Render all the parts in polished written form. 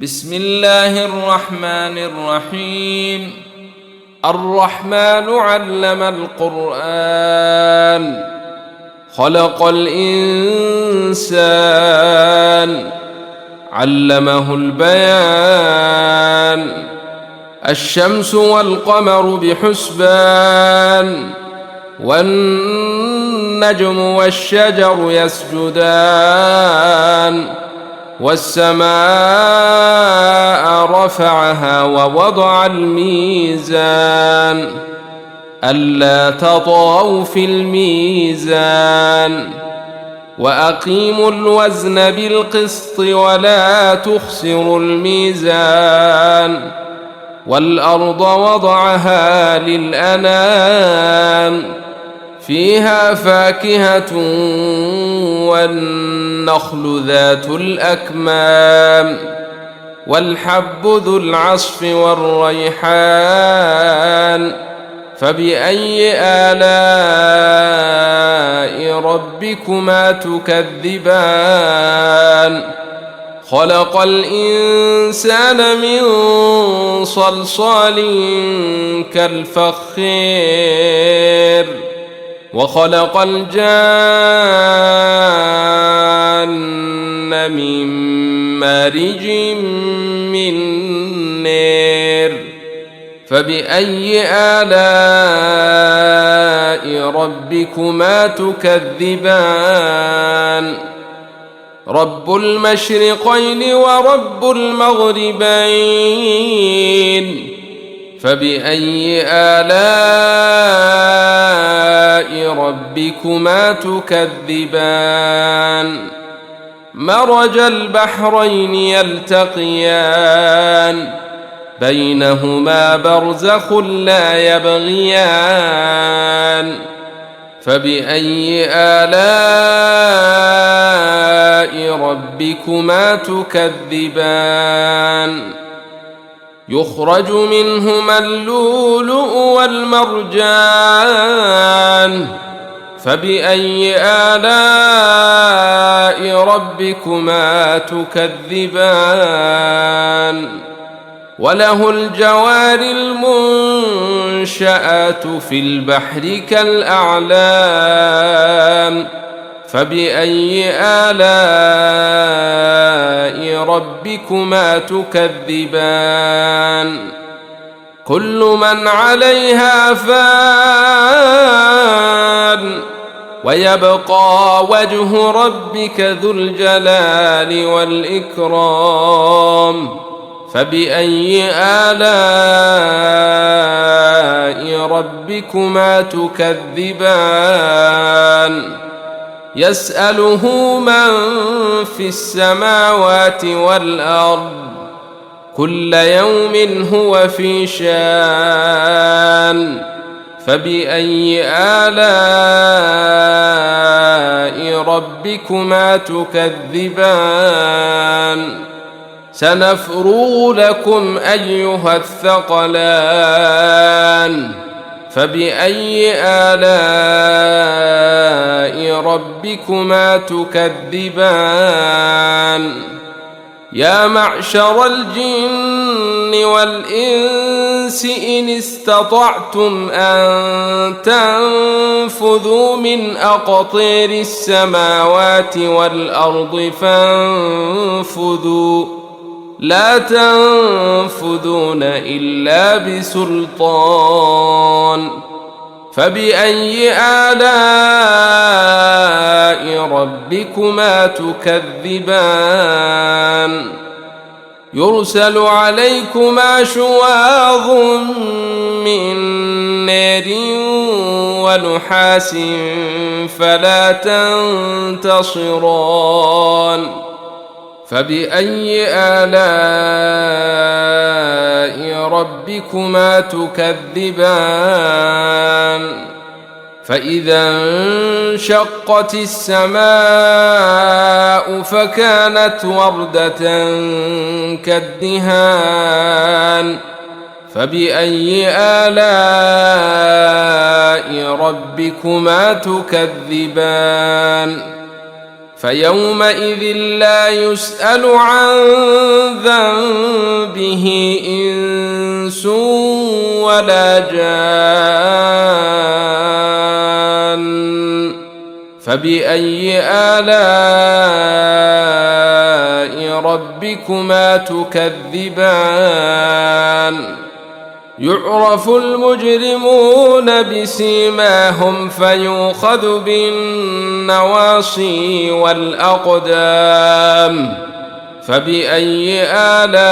بسم الله الرحمن الرحيم. الرحمن علم القرآن خلق الإنسان علمه البيان. الشمس والقمر بحسبان والنجم والشجر يسجدان والسماء رفعها ووضع الميزان ألا تطغوا في الميزان وأقيموا الوزن بالقسط ولا تخسروا الميزان والأرض وضعها للأنام فيها فاكهة والنخل ذات الأكمام والحب ذو العصف والريحان فبأي آلاء ربكما تكذبان خلق الإنسان من صلصال كالفخار وخلق الجان من مارج من نار فبأي آلاء ربكما تكذبان رب المشرقين ورب المغربين فبأي آلاء ربكما تكذبان مرج البحرين يلتقيان بينهما برزخ لا يبغيان فبأي آلاء ربكما تكذبان يخرج منهما اللؤلؤ والمرجان فبأي آلاء ربكما تكذبان وله الجوار المنشآت في البحر كالأعلام فبأي آلاء ربكما تكذبان كل من عليها فان ويبقى وجه ربك ذو الجلال والإكرام فبأي آلاء ربكما تكذبان يسأله من في السماوات والأرض كل يوم هو في شان فبأي آلاء ربكما تكذبان سنفرغ لكم أيها الثقلان فبأي آلاء ربكما تكذبان يا معشر الجن والإنس إن استطعتم أن تنفذوا من أقطار السماوات والأرض فانفذوا لا تنفذون إلا بسلطان فبأي آلاء ربكما تكذبان يرسل عليكما شواظ من نار ونحاس فلا تنتصران فبأي آلاء ربكما تكذبان فإذا انشقت السماء فكانت وردة كالدهان فبأي آلاء ربكما تكذبان فيومئذ لا يسأل عن ذنبه إنس ولا جان فبأي آلاء ربكما تكذبان يعرف المجرمون بسيماهم فيؤخذ بالنواصي والأقدام فبأي آلاء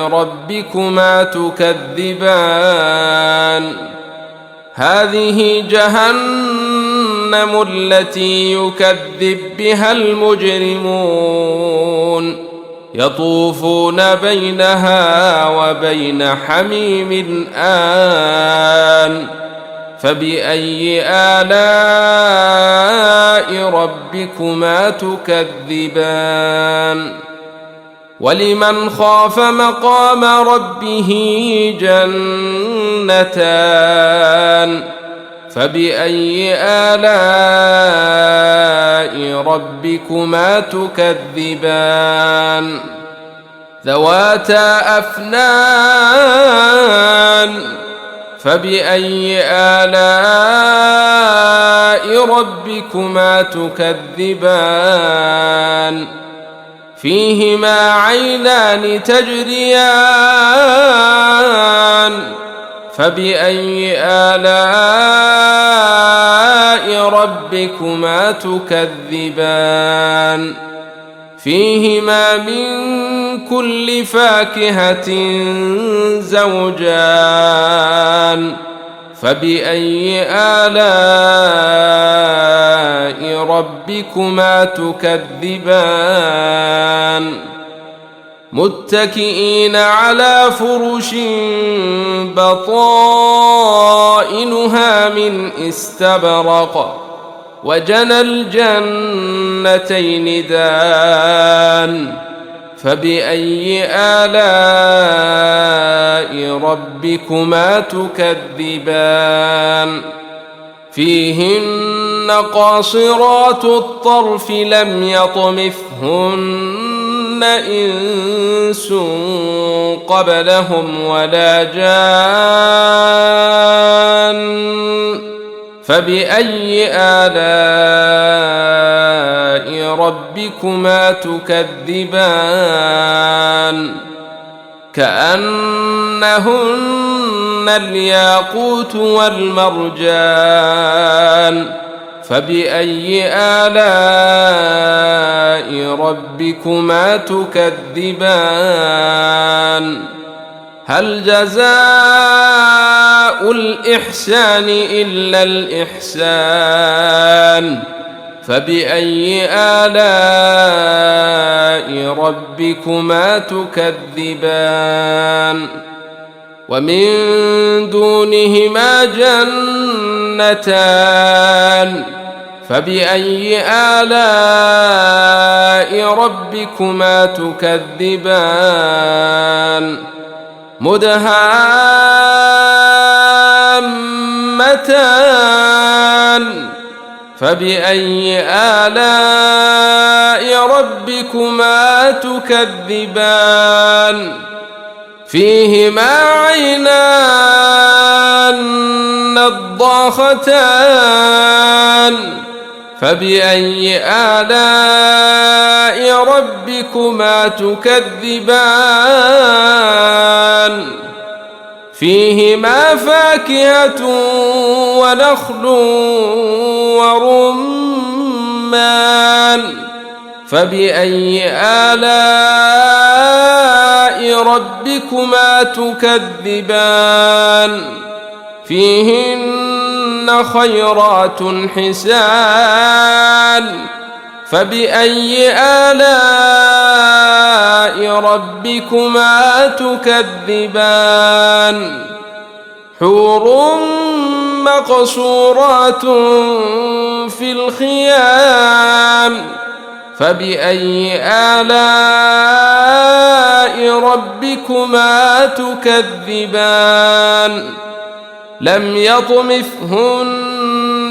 ربكما تكذبان هذه جهنم التي يكذب بها المجرمون يطوفون بينها وبين حميم آن فبأي آلاء ربكما تكذبان ولمن خاف مقام ربه جنتان فبأي آلاء ربكما تكذبان ذواتا أفنان فبأي آلاء ربكما تكذبان فيهما عينان تجريان فبأي آلاء ربكما تكذبان فيهما من كل فاكهة زوجان فبأي آلاء ربكما تكذبان متكئين على فرش بطائنها من استبرق وجنى الجنتين دان فبأي آلاء ربكما تكذبان فيهن قاصرات الطرف لم يطمثهن إنس قبلهم ولا جان فبأي آلاء ربكما تكذبان كأنهن الياقوت والمرجان فبأي آلاء ربكما تكذبان هل جزاء الإحسان إلا الإحسان فبأي آلاء ربكما تكذبان ومن دونهما جنتان فبأي آلاء ربكما تكذبان مدهامتان فبأي آلاء ربكما تكذبان فيهما عينان نضاختان فبأي آلاء ربكما تكذبان فيهما فاكهة ونخل ورمان فبأي آلاء ربكما تكذبان فيهن خيرات حسان فبأي آلاء ربكما تكذبان حور مقصورات في الخيام فبأي آلاء ربكما تكذبان لم يطمثهن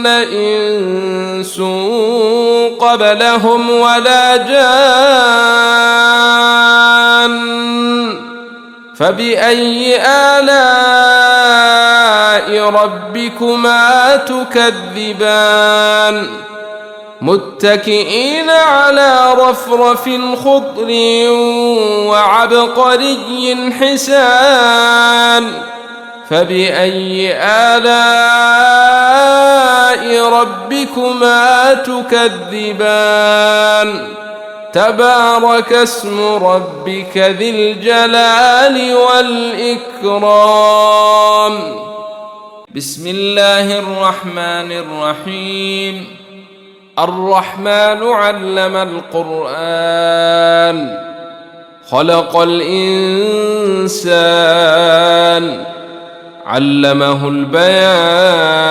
إنس قبلهم ولا جان فبأي آلاء ربكما تكذبان متكئين على رفرف خضر وعبقري حسان فبأي آلاء ربكما تكذبان تبارك اسم ربك ذي الجلال والإكرام بسم الله الرحمن الرحيم الرحمن علم القرآن خلق الإنسان علمه البيان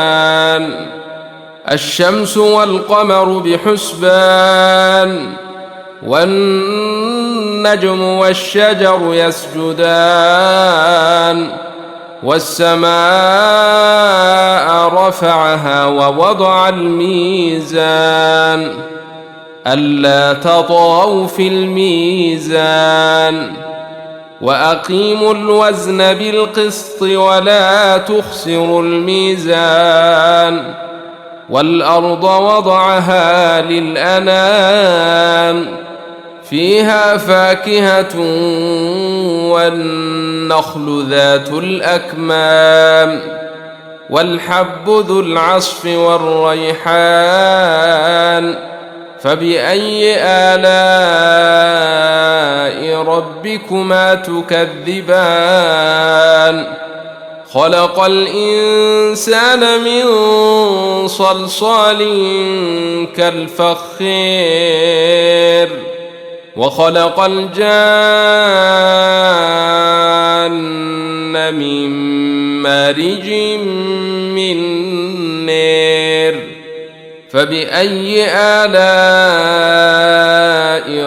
الشمس والقمر بحسبان والنجم والشجر يسجدان والسماء رفعها ووضع الميزان ألا تطغوا في الميزان وأقيموا الوزن بالقسط ولا تخسروا الميزان والأرض وضعها للأنام فيها فاكهة والنخل ذات الأكمام والحب ذو العصف والريحان فبأي آلاء ربكما تكذبان خلق الإنسان من صلصال كالفخار وخلق الجان من مارج من نار فبأي آلاء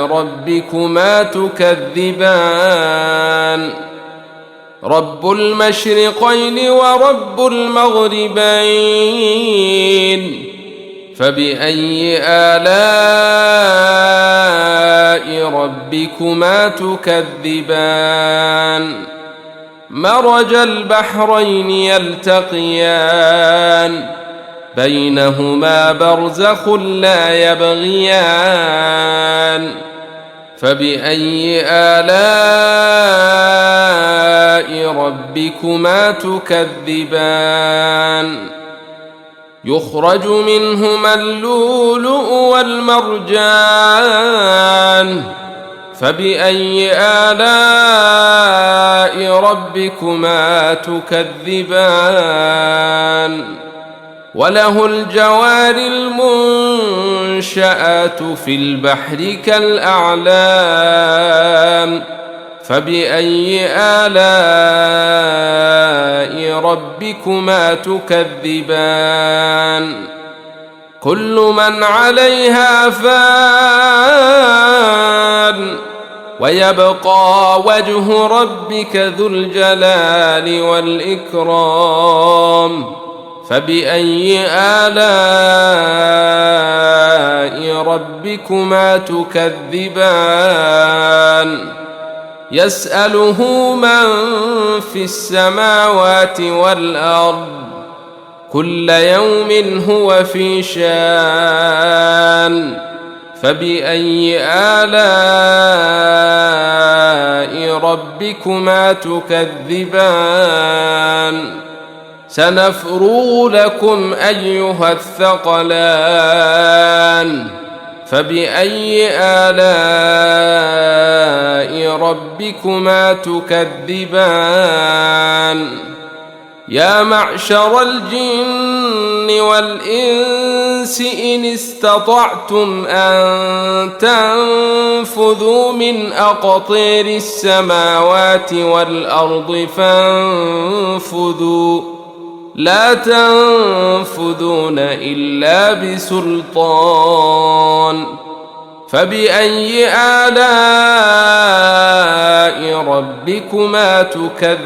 ربكما تكذبان رب المشرقين ورب المغربين فبأي آلاء ربكما تكذبان مرج البحرين يلتقيان بينهما برزخ لا يبغيان فبأي آلاء ربكما تكذبان يخرج منهما اللؤلؤ والمرجان فبأي آلاء ربكما تكذبان وله الجوار المنشآت في البحر كالأعلام فبأي آلاء ربكما تكذبان كل من عليها فان ويبقى وجه ربك ذو الجلال والإكرام فبأي آلاء ربكما تكذبان يسأله من في السماوات والأرض كل يوم هو في شان فبأي آلاء ربكما تكذبان سنفرغ لكم أيها الثقلان فبأي آلاء ربكما تكذبان يا معشر الجن والإنس إن استطعتم أن تنفذوا من أقطير السماوات والأرض فانفذوا لا تنفذون إلا بسلطان فبأي آلاء ربكما تكذبان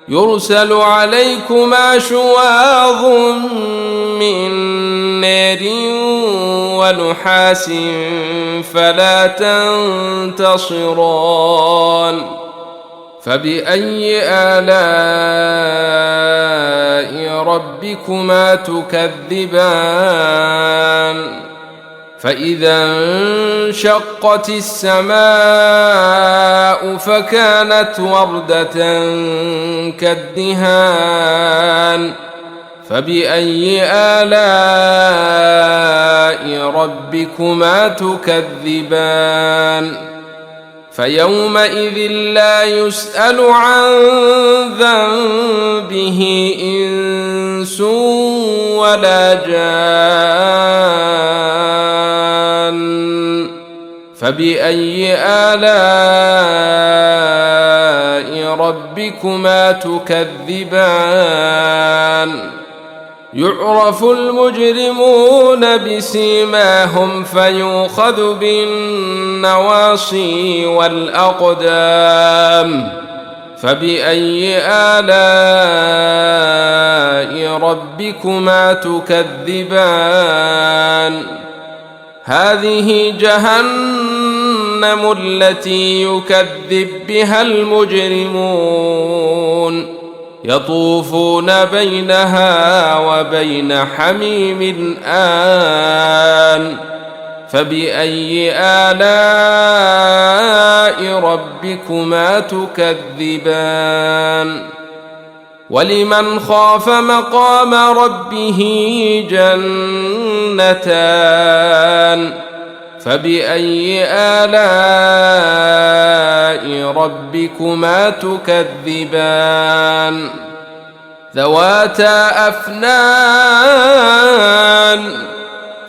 يرسل عليكما شواظ من نار ونحاس فلا تنتصران فبأي آلاء ربكما تكذبان فإذا انشقت السماء فكانت وردة كالدهان فبأي آلاء ربكما تكذبان فيومئذ لا يسأل عن ذنبه إنس ولا جان فبأي آلاء ربكما تكذبان يعرف المجرمون بسيماهم فيؤخذ بالنواصي والأقدام فبأي آلاء ربكما تكذبان هذه جهنم التي يكذب بها المجرمون يطوفون بينها وبين حميم آن فبأي آلاء ربكما تكذبان ولمن خاف مقام ربه جنتان فبأي آلاء ربكما تكذبان ذواتا أفنان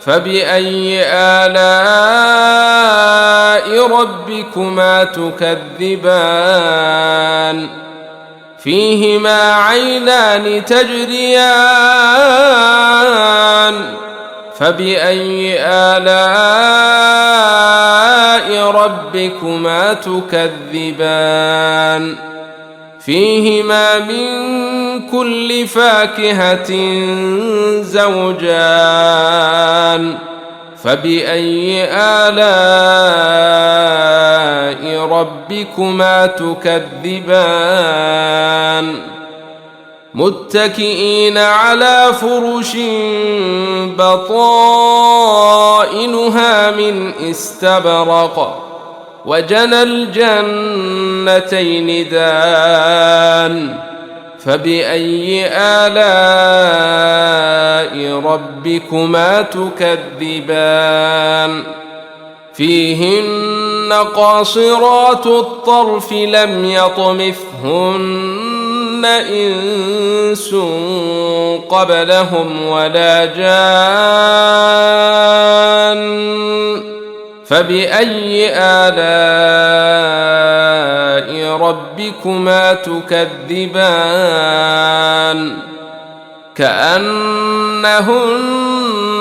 فبأي آلاء ربكما تكذبان فيهما عينان تجريان فبأي آلاء ربكما تكذبان فيهما من كل فاكهة زوجان فبأي آلاء ربكما تكذبان متكئين على فرش بطائنها من استبرق وجنى الجنتين دان فبأي آلاء ربكما تكذبان فيهن قاصرات الطرف لم يطمثهن إنس قبلهم ولا جان فبأي آلاء ربكما تكذبان كأنهن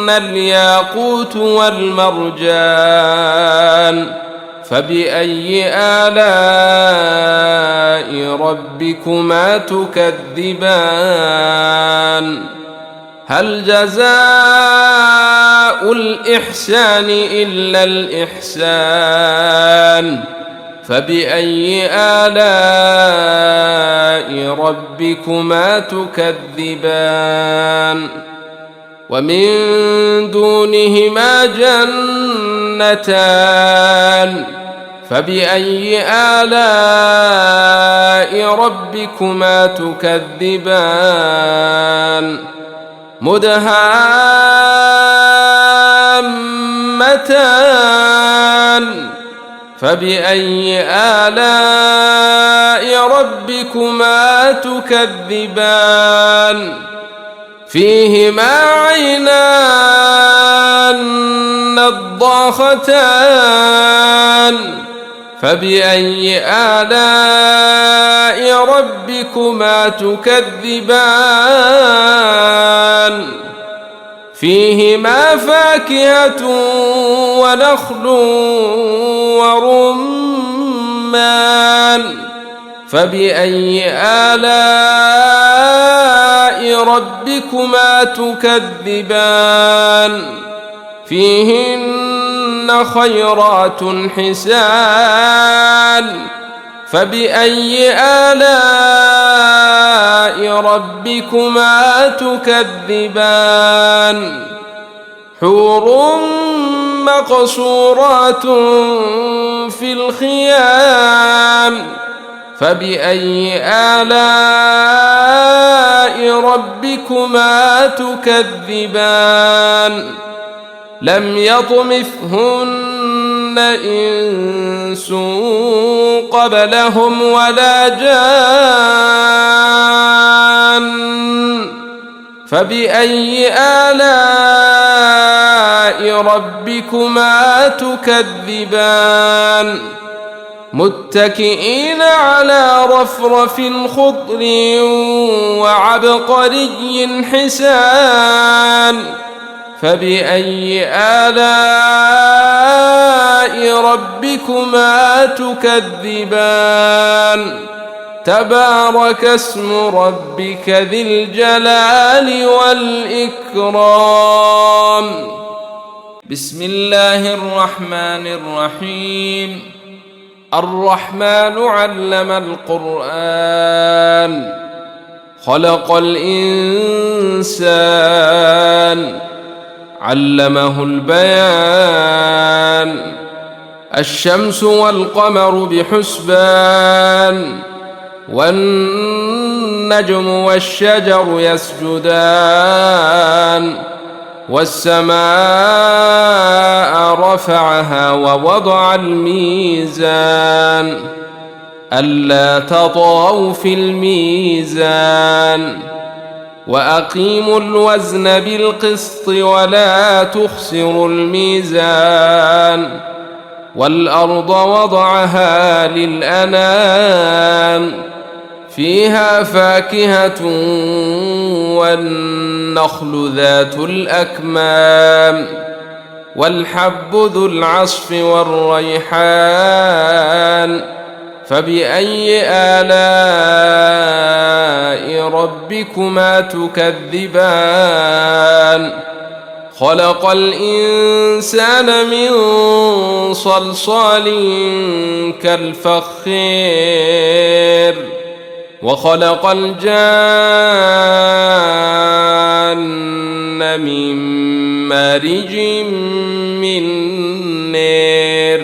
الياقوت والمرجان فبأي آلاء ربكما تكذبان هل جزاء الإحسان إلا الإحسان فبأي آلاء ربكما تكذبان ومن دونهما جنتان فبأي آلاء ربكما تكذبان مدهامتان فبأي آلاء ربكما تكذبان فيهما عينان نضاختان فبأي آلاء ربكما تكذبان فيهما فاكهة ونخل ورمان فبأي آلاء ربكما تكذبان فيهن خيرات حسان فبأي آلاء ربكما تكذبان حور مقصورات في الخيام فبأي آلاء ربكما تكذبان لم يطمثهن إنس قبلهم ولا جان فبأي آلاء ربكما تكذبان متكئين على رفرف خضر وعبقري حسان فبأي آلاء ربكما تكذبان تبارك اسم ربك ذي الجلال والإكرام بسم الله الرحمن الرحيم الرحمن علم القرآن خلق الإنسان علمه البيان الشمس والقمر بحسبان والنجم والشجر يسجدان والسماء رفعها ووضع الميزان ألا تطغوا في الميزان وأقيموا الوزن بالقسط ولا تخسروا الميزان والأرض وضعها للأنام فيها فاكهة والنخل ذات الأكمام والحب ذو العصف والريحان فبأي آلاء ربكما تكذبان خلق الإنسان من صلصال كالفخار وخلق الجان من مارج من نار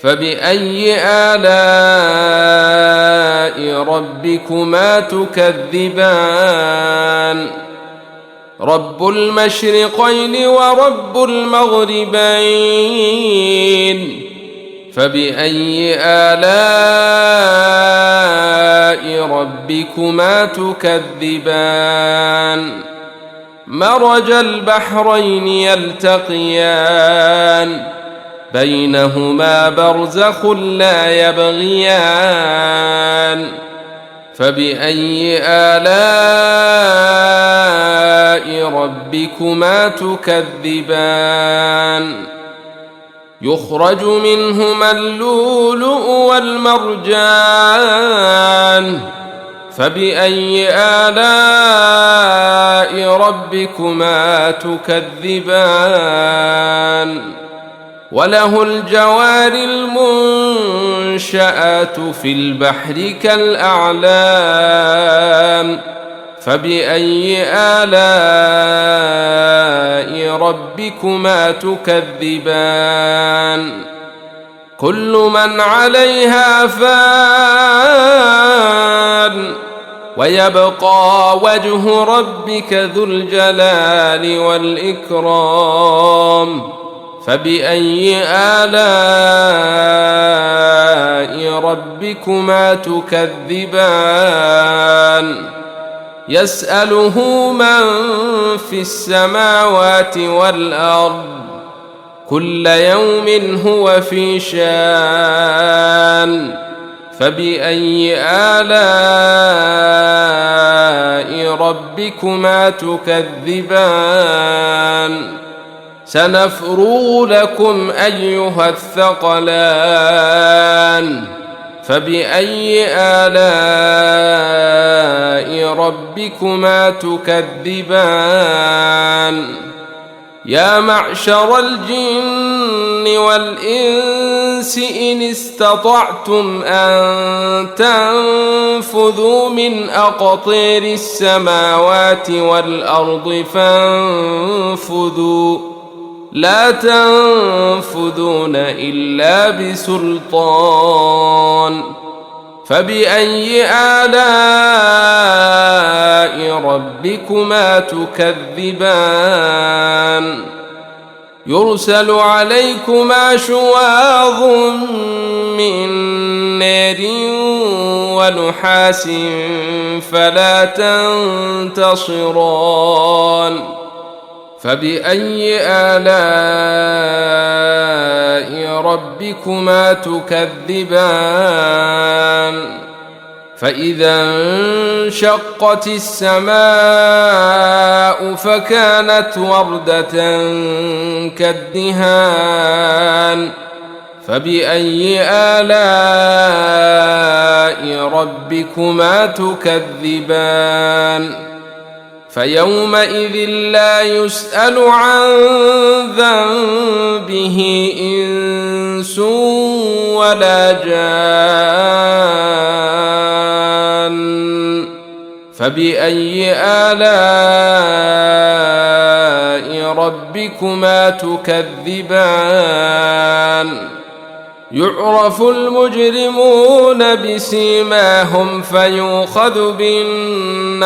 فبأي آلاء ربكما تكذبان رب المشرقين ورب المغربين فبأي آلاء ربكما تكذبان مرج البحرين يلتقيان بينهما برزخ لا يبغيان فبأي آلاء ربكما تكذبان يخرج منهما اللؤلؤ والمرجان فبأي آلاء ربكما تكذبان وله الجوار المنشآت في البحر كالأعلام فبأي آلاء ربكما تكذبان كل من عليها فان ويبقى وجه ربك ذو الجلال والإكرام فبأي آلاء ربكما تكذبان يسأله من في السماوات والأرض كل يوم هو في شان فبأي آلاء ربكما تكذبان سنفرغ لكم أيها الثقلان فبأي آلاء ربكما تكذبان يا معشر الجن والإنس إن استطعتم أن تنفذوا من أقطير السماوات والأرض فانفذوا لا تنفذون إلا بسلطان فبأي آلاء ربكما تكذبان يرسل عليكما شواظ من نار ونحاس فلا تنتصران فبأي آلاء ربكما تكذبان فإذا انشقت السماء فكانت وردة كالدهان فبأي آلاء ربكما تكذبان فيومئذ لا يسأل عن ذنبه إنس ولا جان فبأي آلاء ربكما تكذبان يعرف المجرمون بسيماهم فيؤخذ بالنواصي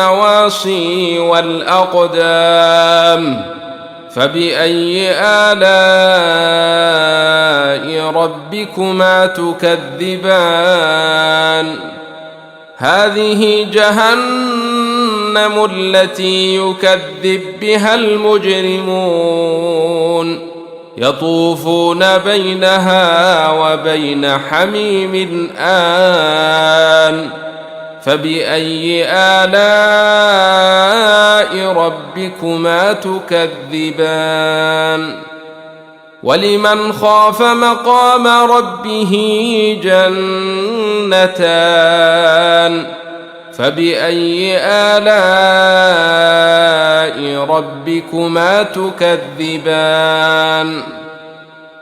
والأقدام فبأي آلاء ربكما تكذبان هذه جهنم التي يكذب بها المجرمون يطوفون بينها وبين حميم آن فبأي آلاء ربكما تكذبان ولمن خاف مقام ربه جنتان فبأي آلاء ربكما تكذبان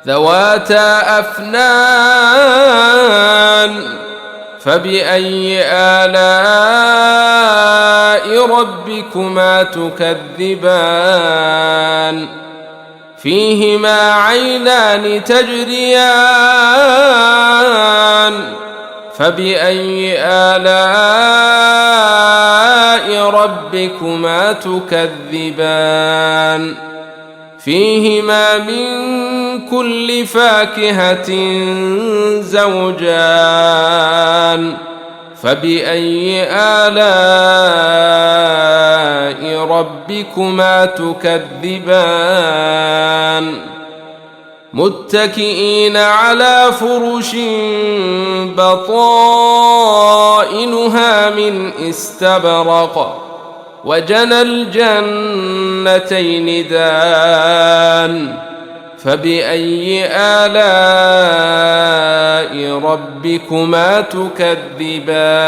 ذواتا أفنان فبأي آلاء ربكما تكذبان فيهما عينان تجريان فبأي آلاء ربكما تكذبان فيهما من كل فاكهة زوجان فبأي آلاء ربكما تكذبان متكئين على فرش بطائنها من استبرق وجنى الجنتين دان فبأي آلاء ربكما تكذبان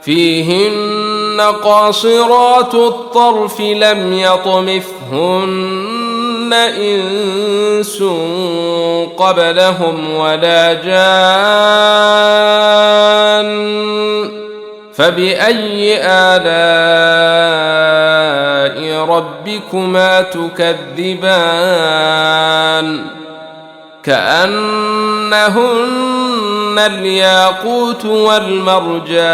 فيهن قاصرات الطرف لم يطمثهن إنس قبلهم ولا جان فبأي آلاء ربكما تكذبان كأنهن الياقوت والمرجان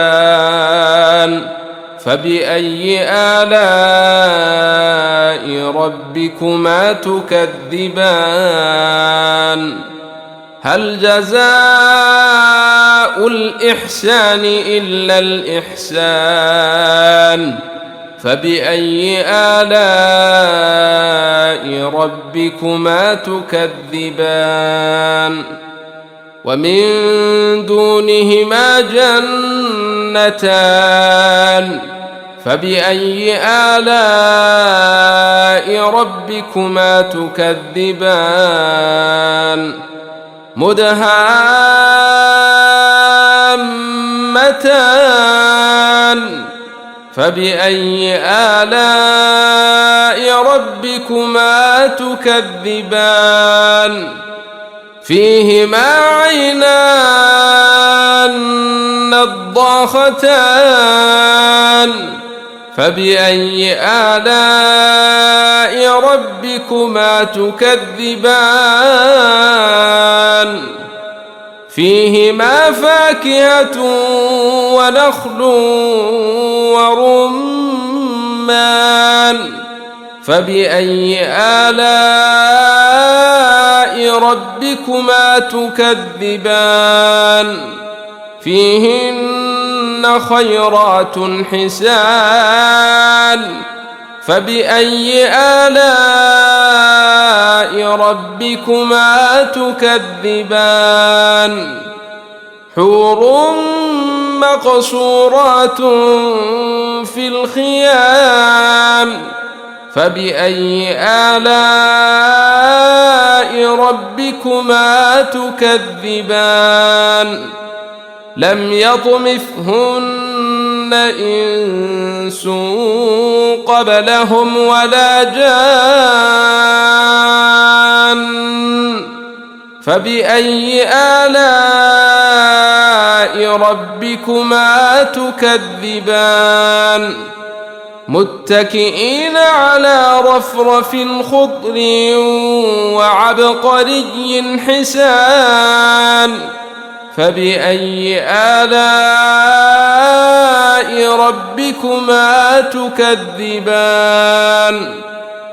فبأي آلاء ربكما تكذبان هل جزاء الإحسان إلا الإحسان فبأي آلاء ربكما تكذبان ومن دونهما جنتان فبأي آلاء ربكما تكذبان مدهان تامتان فبأي آلاء ربكما تكذبان فيهما عينان نضاختان فبأي آلاء ربكما تكذبان فيهما فاكهة ونخل ورمان فبأي آلاء ربكما تكذبان فيهن خيرات حسان فبأي آلاء ربكما تكذبان حور مقصورات في الخيام فبأي آلاء ربكما تكذبان لم يطمثهن إنس قبلهم ولا جان فبأي آلاء ربكما تكذبان متكئين على رفرف خضر وعبقري حسان فبأي آلاء ربكما تكذبان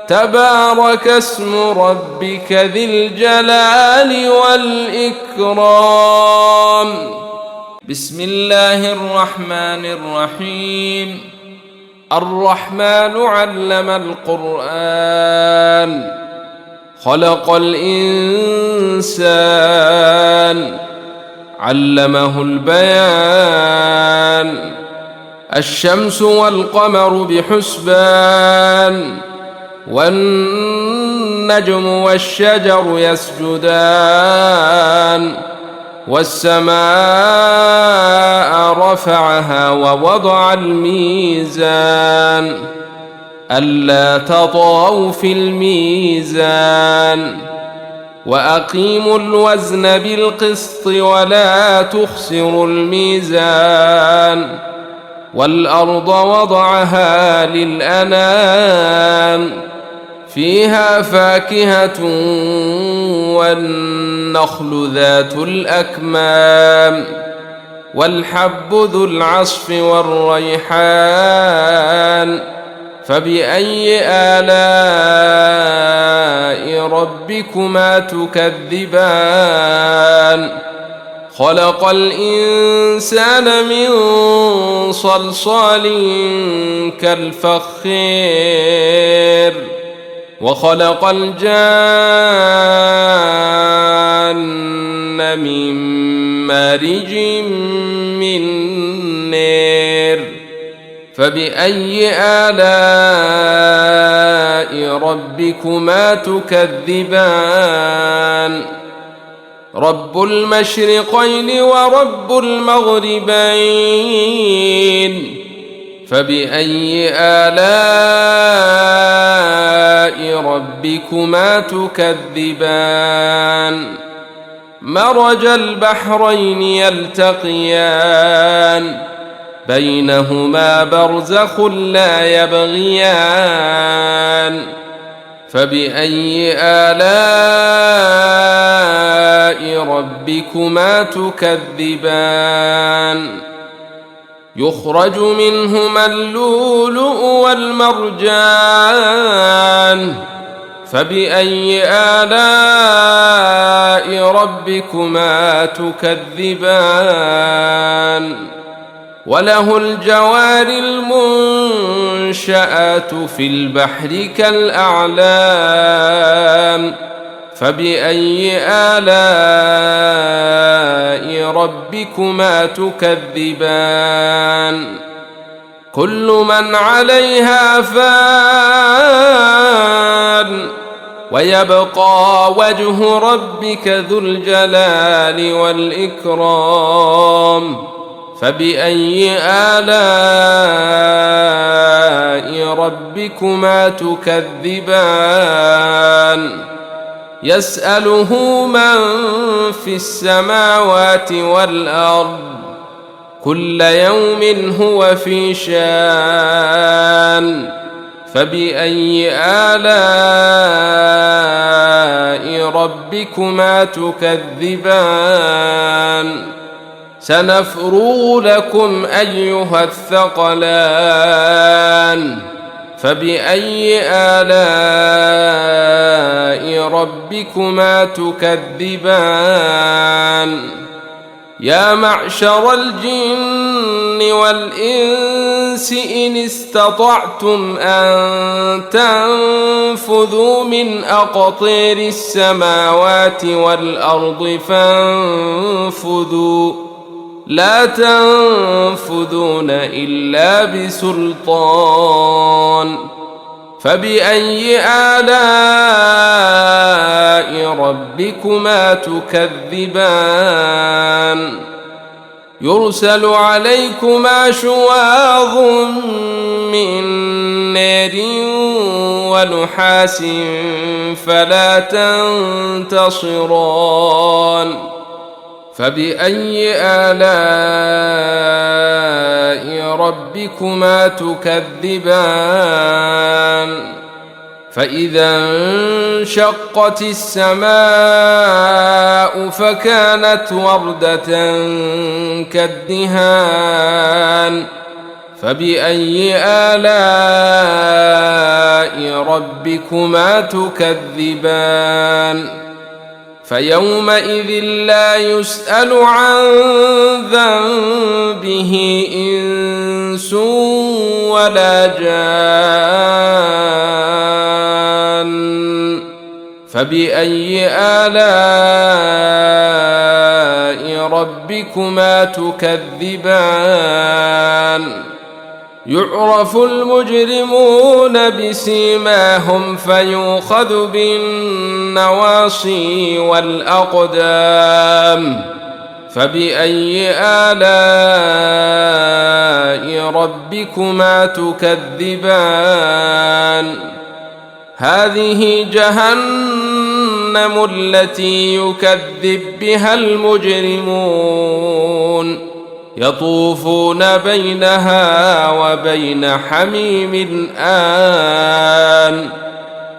تبارك اسم ربك ذي الجلال والإكرام بسم الله الرحمن الرحيم الرحمن علم القرآن خلق الإنسان علمه البيان الشمس والقمر بحسبان والنجم والشجر يسجدان والسماء رفعها ووضع الميزان ألا تطغوا في الميزان وأقيموا الوزن بالقسط ولا تخسروا الميزان والأرض وضعها للأنام فيها فاكهة والنخل ذات الأكمام والحب ذو العصف والريحان فبأي آلاء ربكما تكذبان خلق الإنسان من صلصال كالفخار وخلق الجان من مارج من نار فبأي آلاء ربكما تكذبان رب المشرقين ورب المغربين فبأي آلاء ربكما تكذبان مرج البحرين يلتقيان بينهما برزخ لا يبغيان فبأي آلاء ربكما تكذبان يخرج منهما اللؤلؤ والمرجان فبأي آلاء ربكما تكذبان وله الجوار المنشآت في البحر كالأعلام فبأي آلاء ربكما تكذبان كل من عليها فان ويبقى وجه ربك ذو الجلال والإكرام فبأي آلاء ربكما تكذبان يسأله من في السماوات والأرض كل يوم هو في شان فبأي آلاء ربكما تكذبان سنفرغ لكم أيها الثقلان فبأي آلاء ربكما تكذبان يا معشر الجن والإنس إن استطعتم أن تنفذوا من أقطير السماوات والأرض فانفذوا لا تنفذون إلا بسلطان فبأي آلاء ربكما تكذبان يرسل عليكما شواظ من نار ونحاس فلا تنتصران فبأي آلاء ربكما تكذبان فإذا انشقت السماء فكانت وردة كالدهان فبأي آلاء ربكما تكذبان فيومئذ لا يسأل عن ذنبه إنس ولا جان فبأي آلاء ربكما تكذبان يعرف المجرمون بسيماهم فيؤخذ بالنواصي والأقدام فبأي آلاء ربكما تكذبان هذه جهنم التي يكذب بها المجرمون يطوفون بينها وبين حميم آن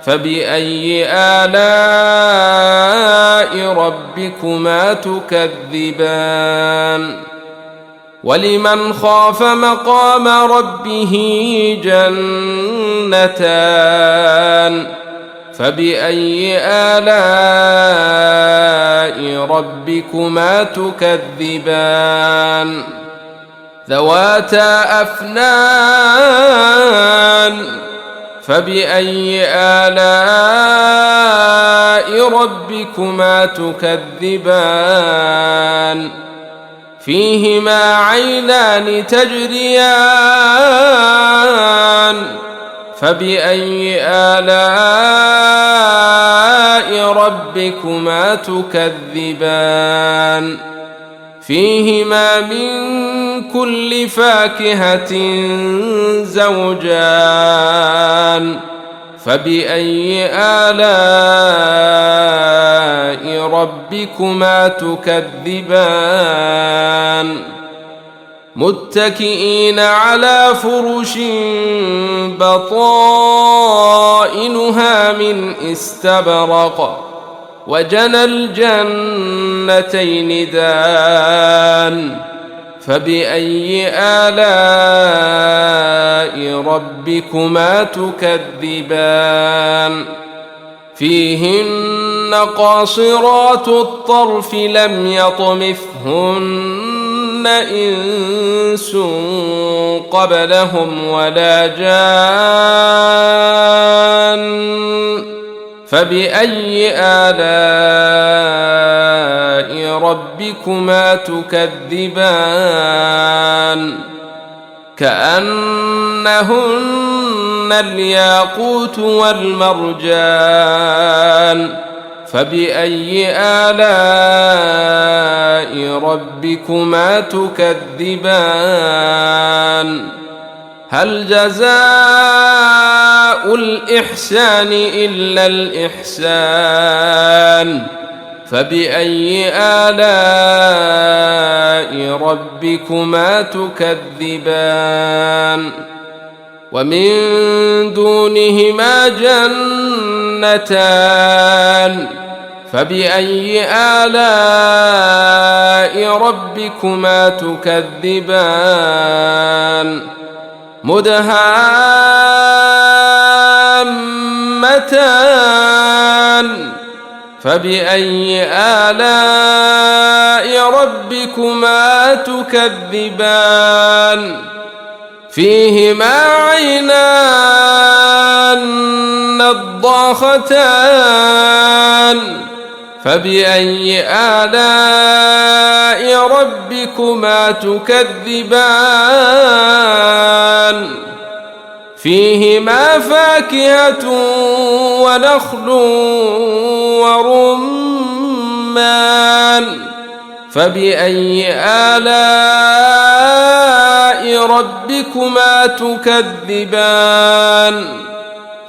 فبأي آلاء ربكما تكذبان ولمن خاف مقام ربه جنتان فبأي آلاء ربكما تكذبان ذواتا أفنان فبأي آلاء ربكما تكذبان فيهما عينان تجريان فبأي آلاء ربكما تكذبان فيهما من كل فاكهة زوجان فبأي آلاء ربكما تكذبان متكئين على فرش بطائنها من استبرق وجنى الجنتين دان فبأي آلاء ربكما تكذبان فيهن قاصرات الطرف لم يطمثهن إنس قبلهم ولا جان فبأي آلاء ربكما تكذبان كأنهن الياقوت والمرجان فبأي آلاء ربكما تكذبان هل جزاء الإحسان إلا الإحسان فبأي آلاء ربكما تكذبان ومن دونهما جنتان فبأي آلاء ربكما تكذبان مدهامتان فبأي آلاء ربكما تكذبان فيهما عينان نضاختان فبأي آلاء ربكما تكذبان فيهما فاكهة ونخل ورمان فبأي آلاء ربكما تكذبان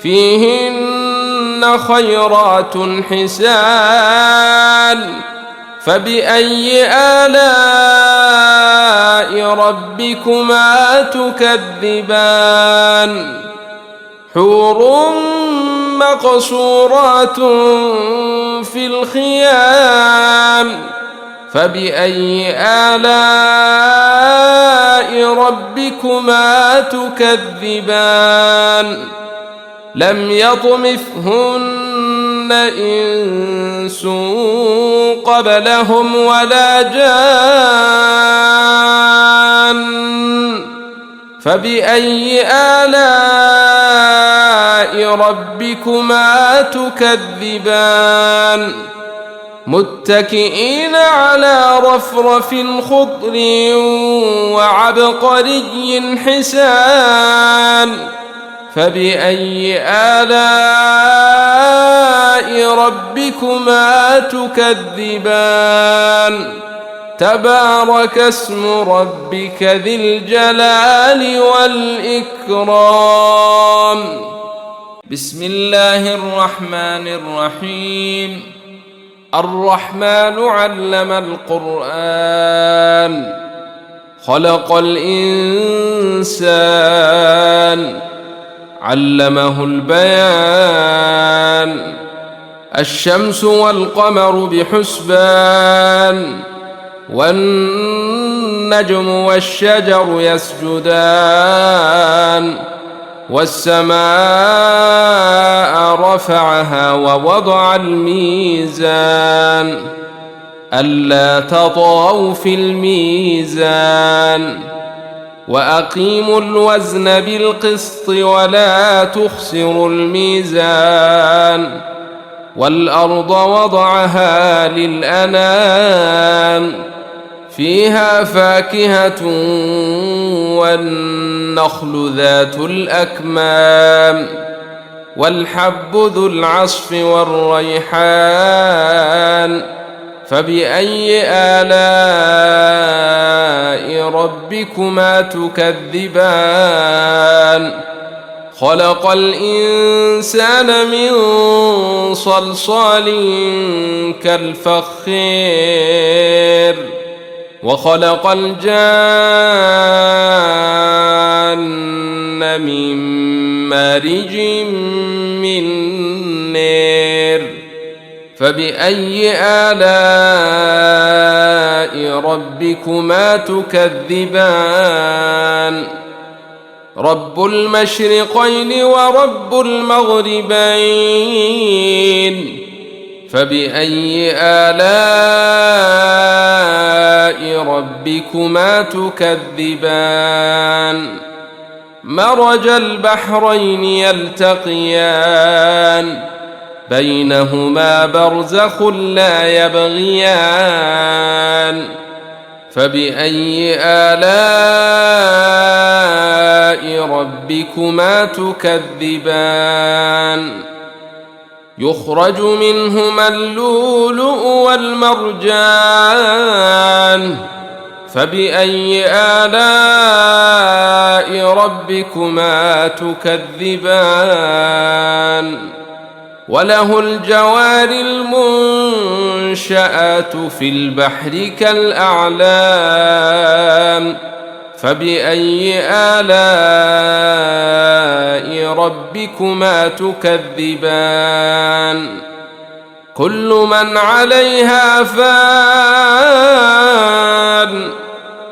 فيهن خيرات حسان فبأي آلاء ربكما تكذبان حور مقصورات في الخيام فبأي آلاء ربكما تكذبان لم يطمثهن إنس قبلهم ولا جان فبأي آلاء ربكما تكذبان متكئين على رفرف خضر وعبقري حسان فبأي آلاء ربكما تكذبان تبارك اسم ربك ذي الجلال والإكرام بسم الله الرحمن الرحيم الرحمن علم القرآن خلق الإنسان علمه البيان الشمس والقمر بحسبان والنجم والشجر يسجدان والسماء رفعها ووضع الميزان ألا تطغوا في الميزان وأقيموا الوزن بالقسط ولا تخسروا الميزان والأرض وضعها للأنام فيها فاكهة والنخل ذات الأكمام والحب ذو العصف والريحان فبأي آلاء ربكما تكذبان خلق الإنسان من صلصال كالفخار وخلق الجان من مارج من نار فبأي آلاء ربكما تكذبان رب المشرقين ورب المغربين فبأي آلاء ربكما تكذبان مرج البحرين يلتقيان بينهما برزخ لا يبغيان فبأي آلاء ربكما تكذبان يخرج منهما اللؤلؤ والمرجان فبأي آلاء ربكما تكذبان وله الجوار المنشآت في البحر كالأعلام فبأي آلاء ربكما تكذبان كل من عليها فان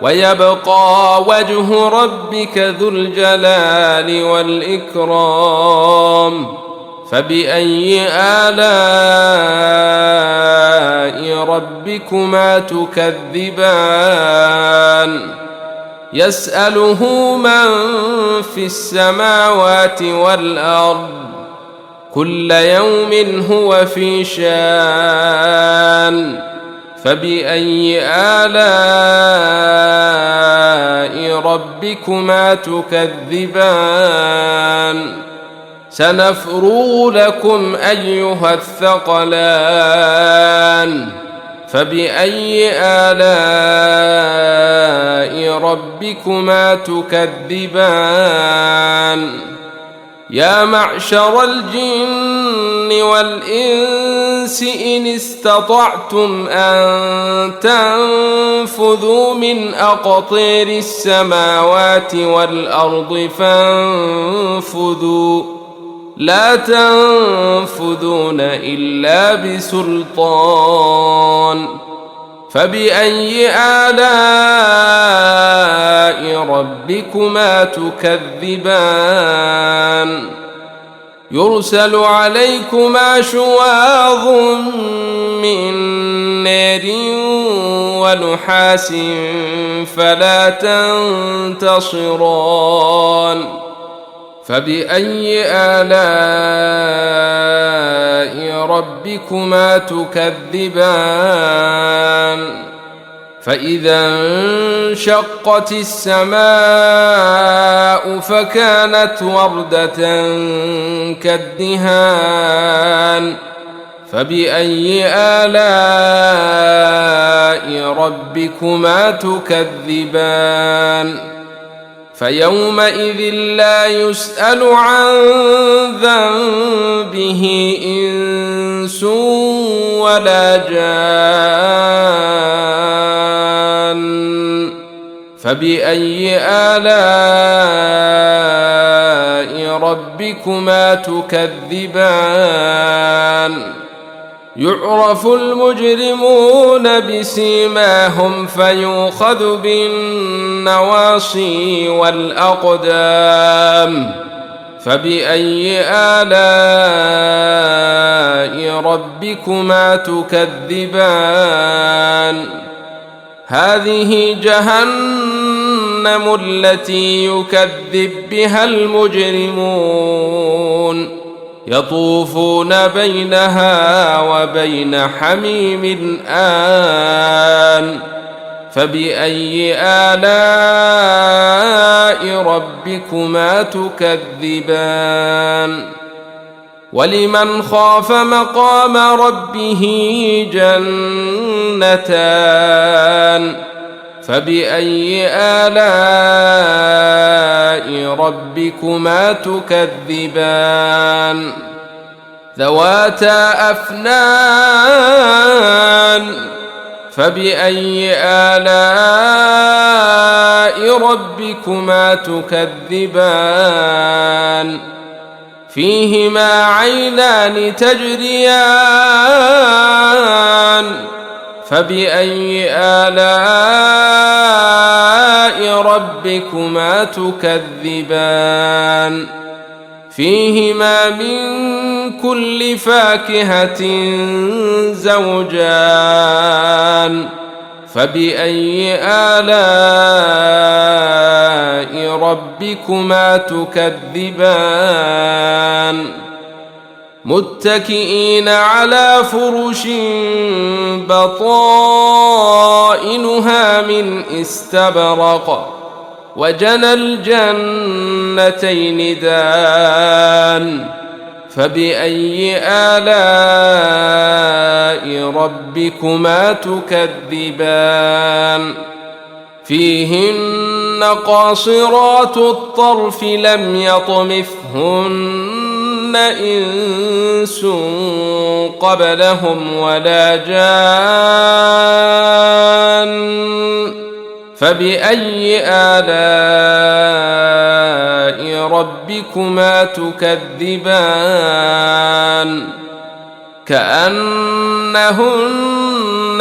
ويبقى وجه ربك ذو الجلال والإكرام فبأي آلاء ربكما تكذبان يسأله من في السماوات والأرض كل يوم هو في شان فبأي آلاء ربكما تكذبان سنفرغ لكم أيها الثقلان فبأي آلاء ربكما تكذبان يا معشر الجن والإنس إن استطعتم أن تنفذوا من أقطير السماوات والأرض فانفذوا لا تنفذون إلا بسلطان فبأي آلاء ربكما تكذبان يرسل عليكما شواظ من نار ونحاس فلا تنتصران فبأي آلاء ربكما تكذبان فإذا انشقت السماء فكانت وردة كالدهان فبأي آلاء ربكما تكذبان فيومئذ لا يسأل عن ذنبه إنس ولا جان فبأي آلاء ربكما تكذبان يعرف المجرمون بسيماهم فيؤخذ بالنواصي والأقدام فبأي آلاء ربكما تكذبان هذه جهنم التي يكذب بها المجرمون يطوفون بينها وبين حميم آن فبأي آلاء ربكما تكذبان ولمن خاف مقام ربه جنتان فبأي آلاء ربكما تكذبان ذواتا أفنان فبأي آلاء ربكما تكذبان فيهما عينان تجريان فبأي آلاء ربكما تكذبان فيهما من كل فاكهة زوجان فبأي آلاء ربكما تكذبان متكئين على فرش بطائنها من استبرق وجنى الجنتين دان فبأي آلاء ربكما تكذبان فيهن قاصرات الطرف لم يطمثهن إنس قبلهم ولا جان فبأي آلاء ربكما تكذبان كأنهن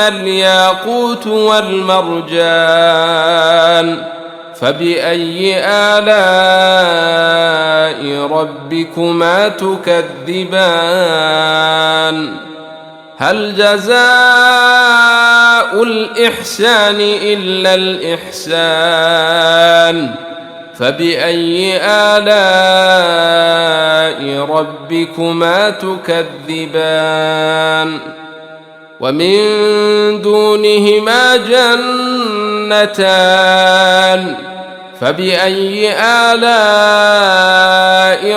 الياقوت والمرجان فبأي آلاء ربكما تكذبان هل جزاء الإحسان إلا الإحسان فبأي آلاء ربكما تكذبان ومن دونهما جنتان فبأي آلاء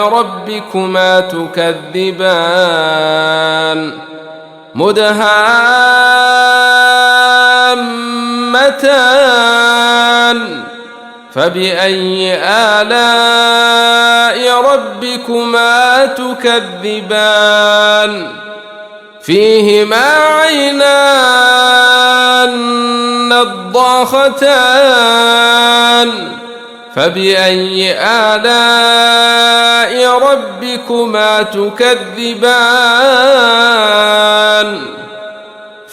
ربكما تكذبان مدهامتان فبأي آلاء ربكما تكذبان فيهما عينان نضاختان فبأي آلاء ربكما تكذبان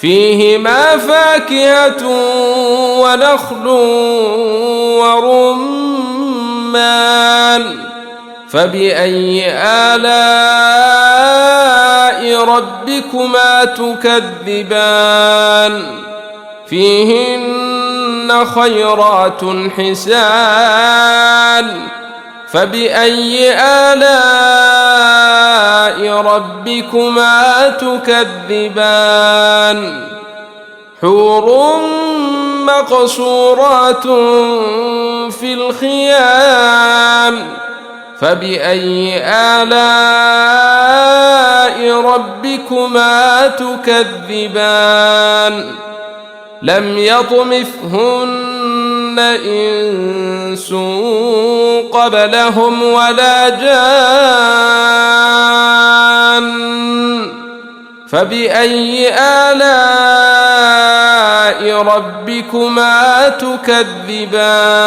فيهما فاكهة ونخل ورمان فبأي آلاء ربكما تكذبان فيهن خيرات حسان فبأي آلاء ربكما تكذبان حور مقصورات في الخيام فبأي آلاء ربكما تكذبان لم يطمثهن إنس قبلهم ولا جان فبأي آلاء ربكما تكذبان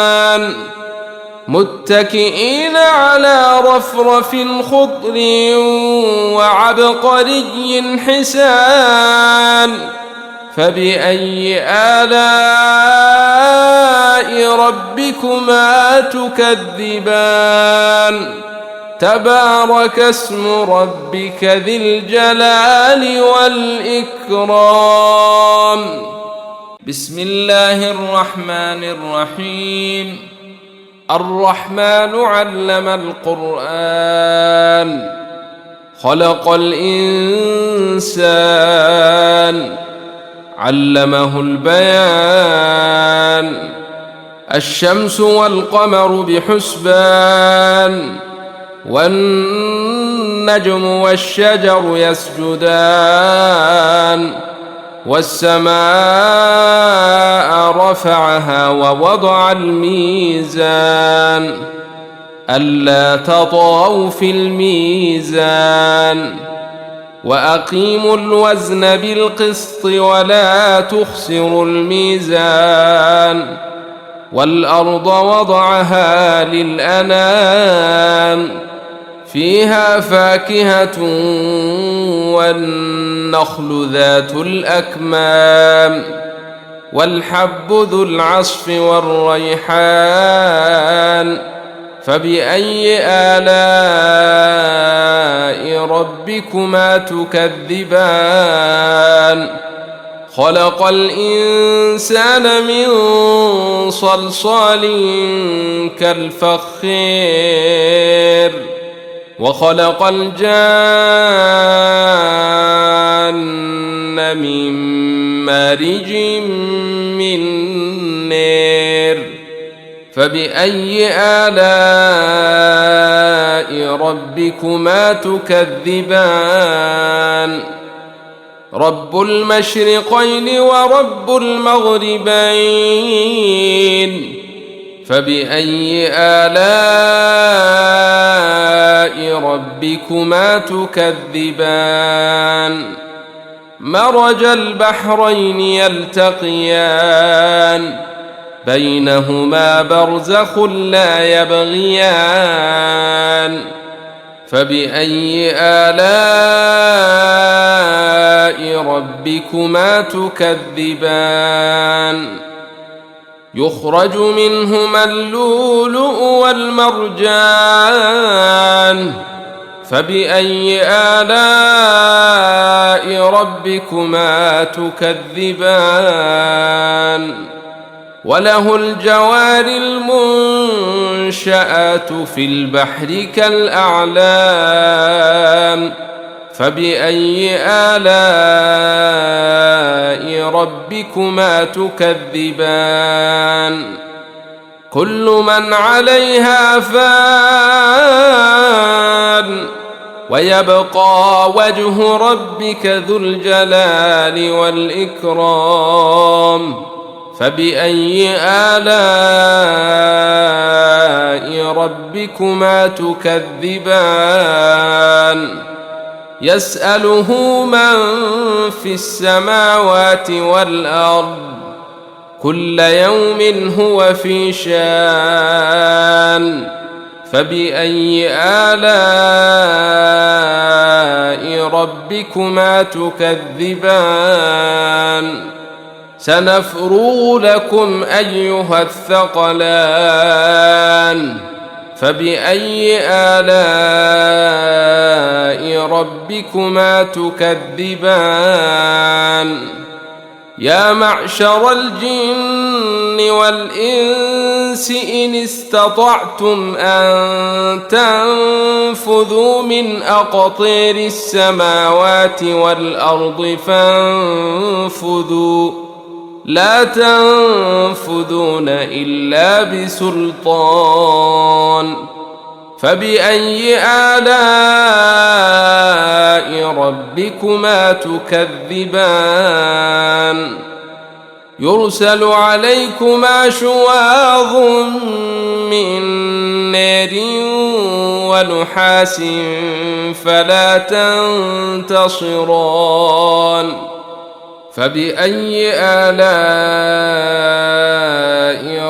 متكئين على رفرف خضر وعبقري حسان فبأي آلاء ربكما تكذبان تبارك اسم ربك ذي الجلال والإكرام بسم الله الرحمن الرحيم الرحمن علم القرآن خلق الإنسان علمه البيان الشمس والقمر بحسبان والنجم والشجر يسجدان والسماء رفعها ووضع الميزان ألا تطغوا في الميزان وأقيموا الوزن بالقسط ولا تخسروا الميزان والأرض وضعها للأنام فيها فاكهة والنخل ذات الأكمام والحب ذو العصف والريحان فبأي آلاء ربكما تكذبان خلق الإنسان من صلصال كالفخير وخلق الجان من مارج من نار فبأي آلاء ربكما تكذبان رب المشرقين ورب المغربين فبأي آلاء ربكما تكذبان مرج البحرين يلتقيان بينهما برزخ لا يبغيان فبأي آلاء ربكما تكذبان يخرج منهما اللؤلؤ والمرجان فبأي آلاء ربكما تكذبان وله الجوار المنشآت في البحر كالأعلام فبأي آلاء ربكما تكذبان كل من عليها فان ويبقى وجه ربك ذو الجلال والإكرام فبأي آلاء ربكما تكذبان يسأله من في السماوات والأرض كل يوم هو في شان فبأي آلاء ربكما تكذبان سنفرغ لكم أيها الثقلان فبأي آلاء ربكما تكذبان يا معشر الجن والإنس إن استطعتم أن تنفذوا من أقطير السماوات والأرض فانفذوا لا تنفذون إلا بسلطان فبأي آلاء ربكما تكذبان يرسل عليكما شواظ من نار ونحاس فلا تنتصران فبأي آلاء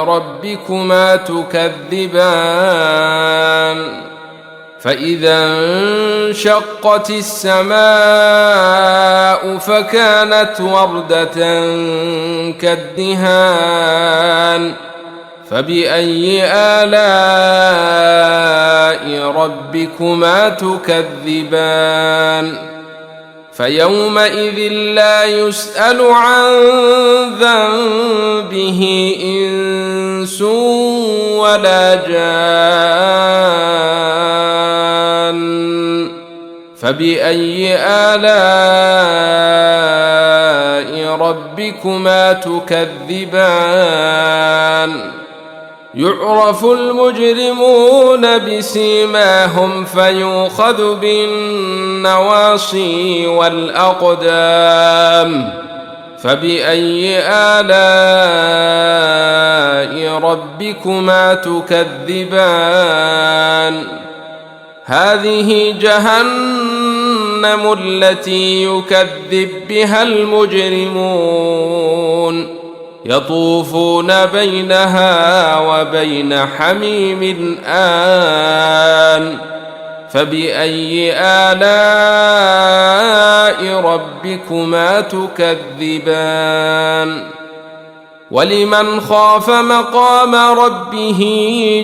ربكما تكذبان فإذا انشقت السماء فكانت وردة كالدهان فبأي آلاء ربكما تكذبان فيومئذ لا يسأل عن ذنبه إنس ولا جان فبأي آلاء ربكما تكذبان يعرف المجرمون بسيماهم فيؤخذ بالنواصي والأقدام فبأي آلاء ربكما تكذبان هذه جهنم التي يكذب بها المجرمون يطوفون بينها وبين حميم آن فبأي آلاء ربكما تكذبان ولمن خاف مقام ربه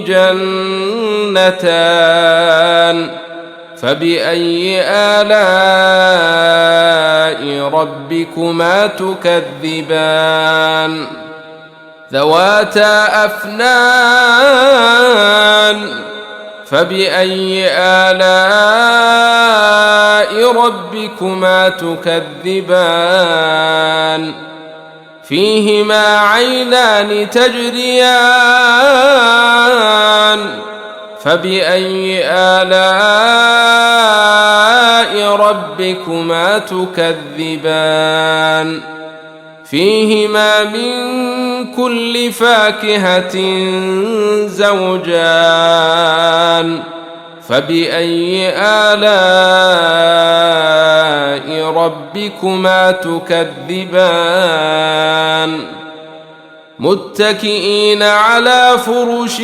جنتان فبأي آلاء ربكما تكذبان ذواتا أفنان فبأي آلاء ربكما تكذبان فيهما عينان تجريان فبأي آلاء ربكما تكذبان فيهما من كل فاكهة زوجان فبأي آلاء ربكما تكذبان متكئين على فرش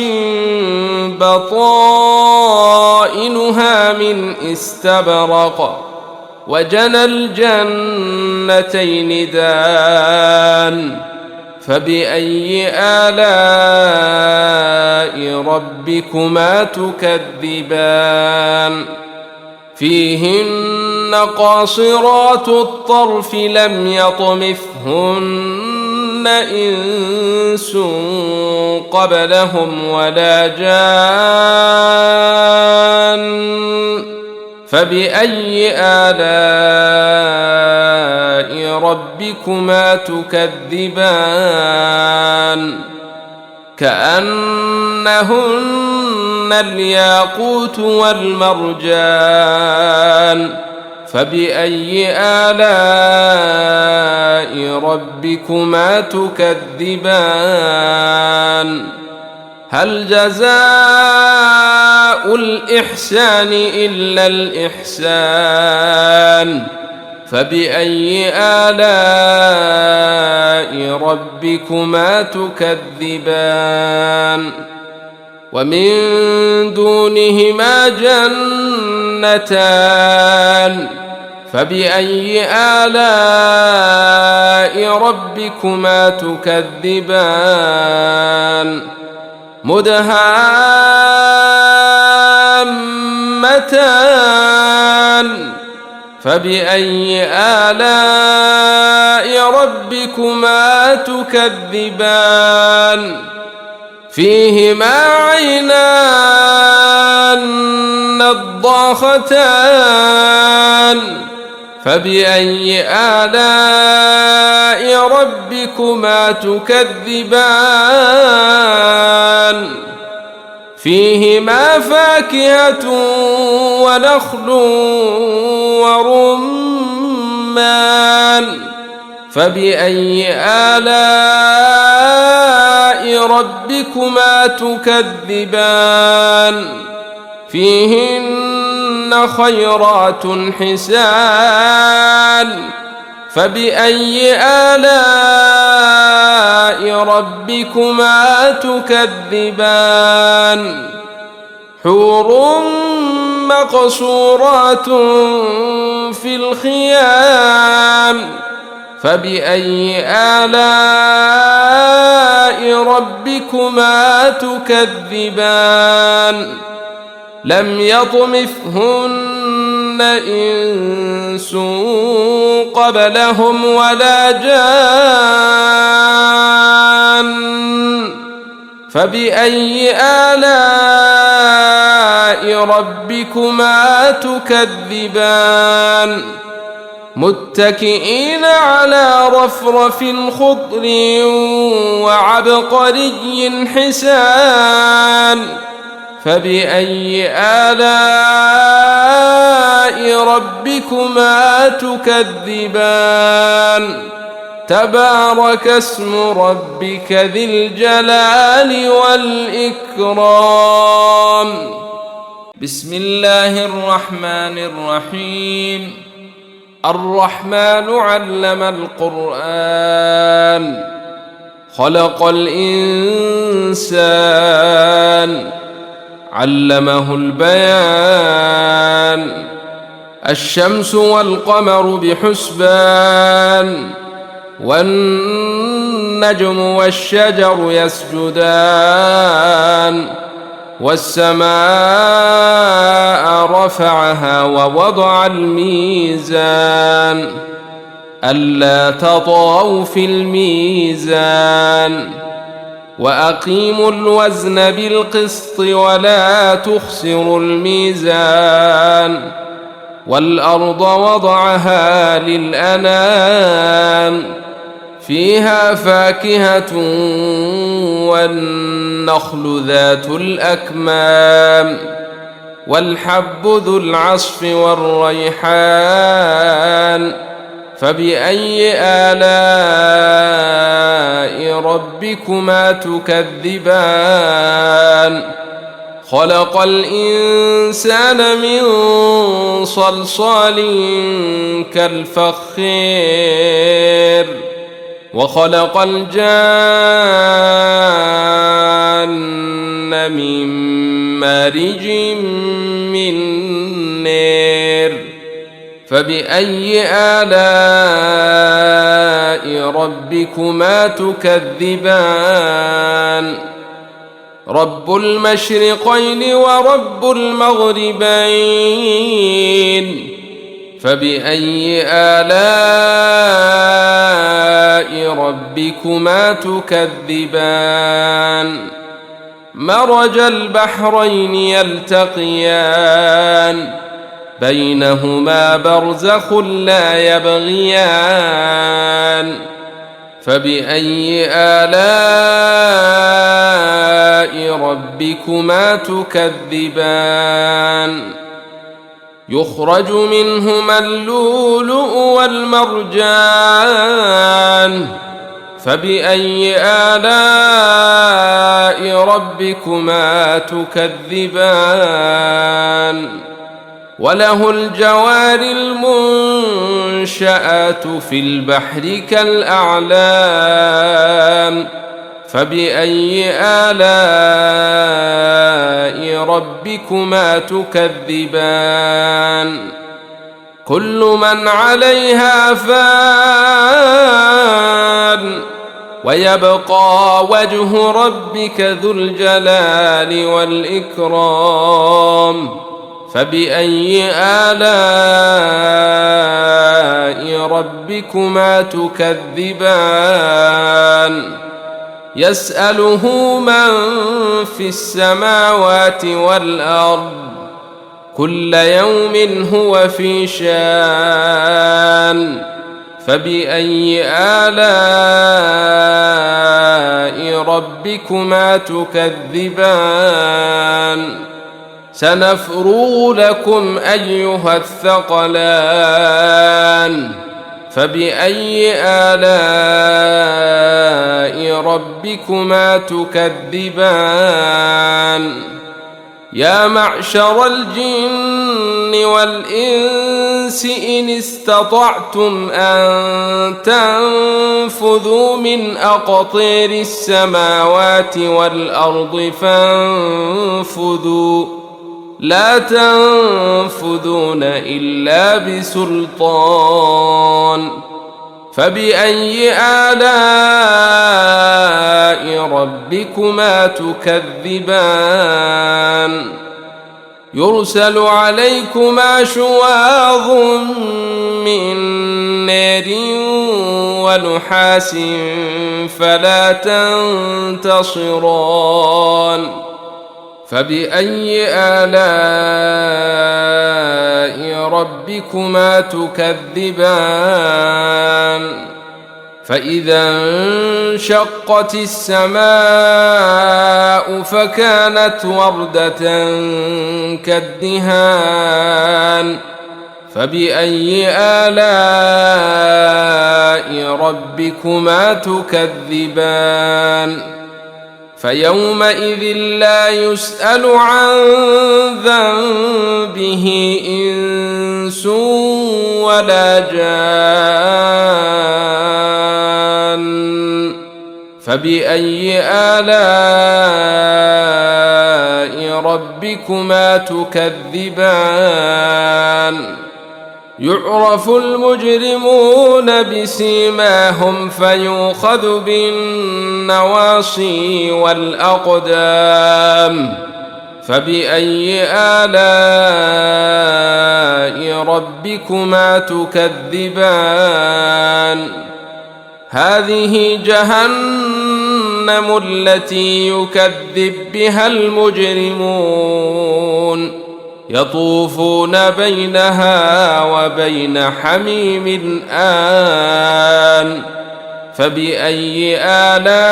بطائنها من استبرق وجنى الجنتين دان فبأي آلاء ربكما تكذبان فيهن قاصرات الطرف لم يطمثهن إنس قبلهم ولا جان فبأي آلاء ربكما تكذبان كأنهن الياقوت والمرجان فبأي آلاء ربكما تكذبان هل جزاء الإحسان إلا الإحسان فبأي آلاء ربكما تكذبان ومن دونهما جنتان فبأي آلاء ربكما تكذبان مدهامتان فبأي آلاء ربكما تكذبان فيهما عينان نضاختان فبأي آلاء ربكما تكذبان فيهما فاكهة ونخل ورمان فبأي آلاء ربكما تكذبان فيهن خيرات حسان فبأي آلاء ربكما تكذبان حور مقصورات في الخيام فبأي آلاء ربكما تكذبان لم يطمثهن إنس قبلهم ولا جان فبأي آلاء ربكما تكذبان متكئين على رفرف خضر وعبقري حسان فبأي آلاء ربكما تكذبان تبارك اسم ربك ذي الجلال والإكرام بسم الله الرحمن الرحيم الرحمن علم القرآن خلق الإنسان علمه البيان الشمس والقمر بحسبان والنجم والشجر يسجدان والسماء رفعها ووضع الميزان ألا تطغوا في الميزان وأقيموا الوزن بالقسط ولا تخسروا الميزان والأرض وضعها للأنام فيها فاكهة والنخل ذات الأكمام والحب ذو العصف والريحان فبأي آلاء ربكما تكذبان خلق الإنسان من صلصال كالفخار وخلق الجان من مارج من نار فبأي آلاء ربكما تكذبان رب المشرقين ورب المغربين فبأي آلاء ربكما تكذبان مرج البحرين يلتقيان بينهما برزخ لا يبغيان فبأي آلاء ربكما تكذبان يخرج منهما اللؤلؤ والمرجان فبأي آلاء ربكما تكذبان وله الجوار المنشآت في البحر كالأعلام فبأي آلاء ربكما تكذبان كل من عليها فان ويبقى وجه ربك ذو الجلال والإكرام فبأي آلاء ربكما تكذبان يسأله من في السماوات والأرض كل يوم هو في شان فبأي آلاء ربكما تكذبان سنفرغ لكم أيها الثقلان فبأي آلاء ربكما تكذبان يا معشر الجن والإنس إن استطعتم أن تنفذوا من أقطير السماوات والأرض فانفذوا لا تنفذون إلا بسلطان فبأي آلاء ربكما تكذبان يرسل عليكما شواظ من نار ونحاس فلا تنتصران فبأي آلاء ربكما تكذبان فإذا انشقت السماء فكانت وردة كالدهان فبأي آلاء ربكما تكذبان فيومئذ لا يسأل عن ذنبه إنس ولا جان فبأي آلاء ربكما تكذبان يعرف المجرمون بسيماهم فيؤخذ بالنواصي والأقدام فبأي آلاء ربكما تكذبان هذه جهنم التي يكذب بها المجرمون يطوفون بينها وبين حميم آن فبأي آلاء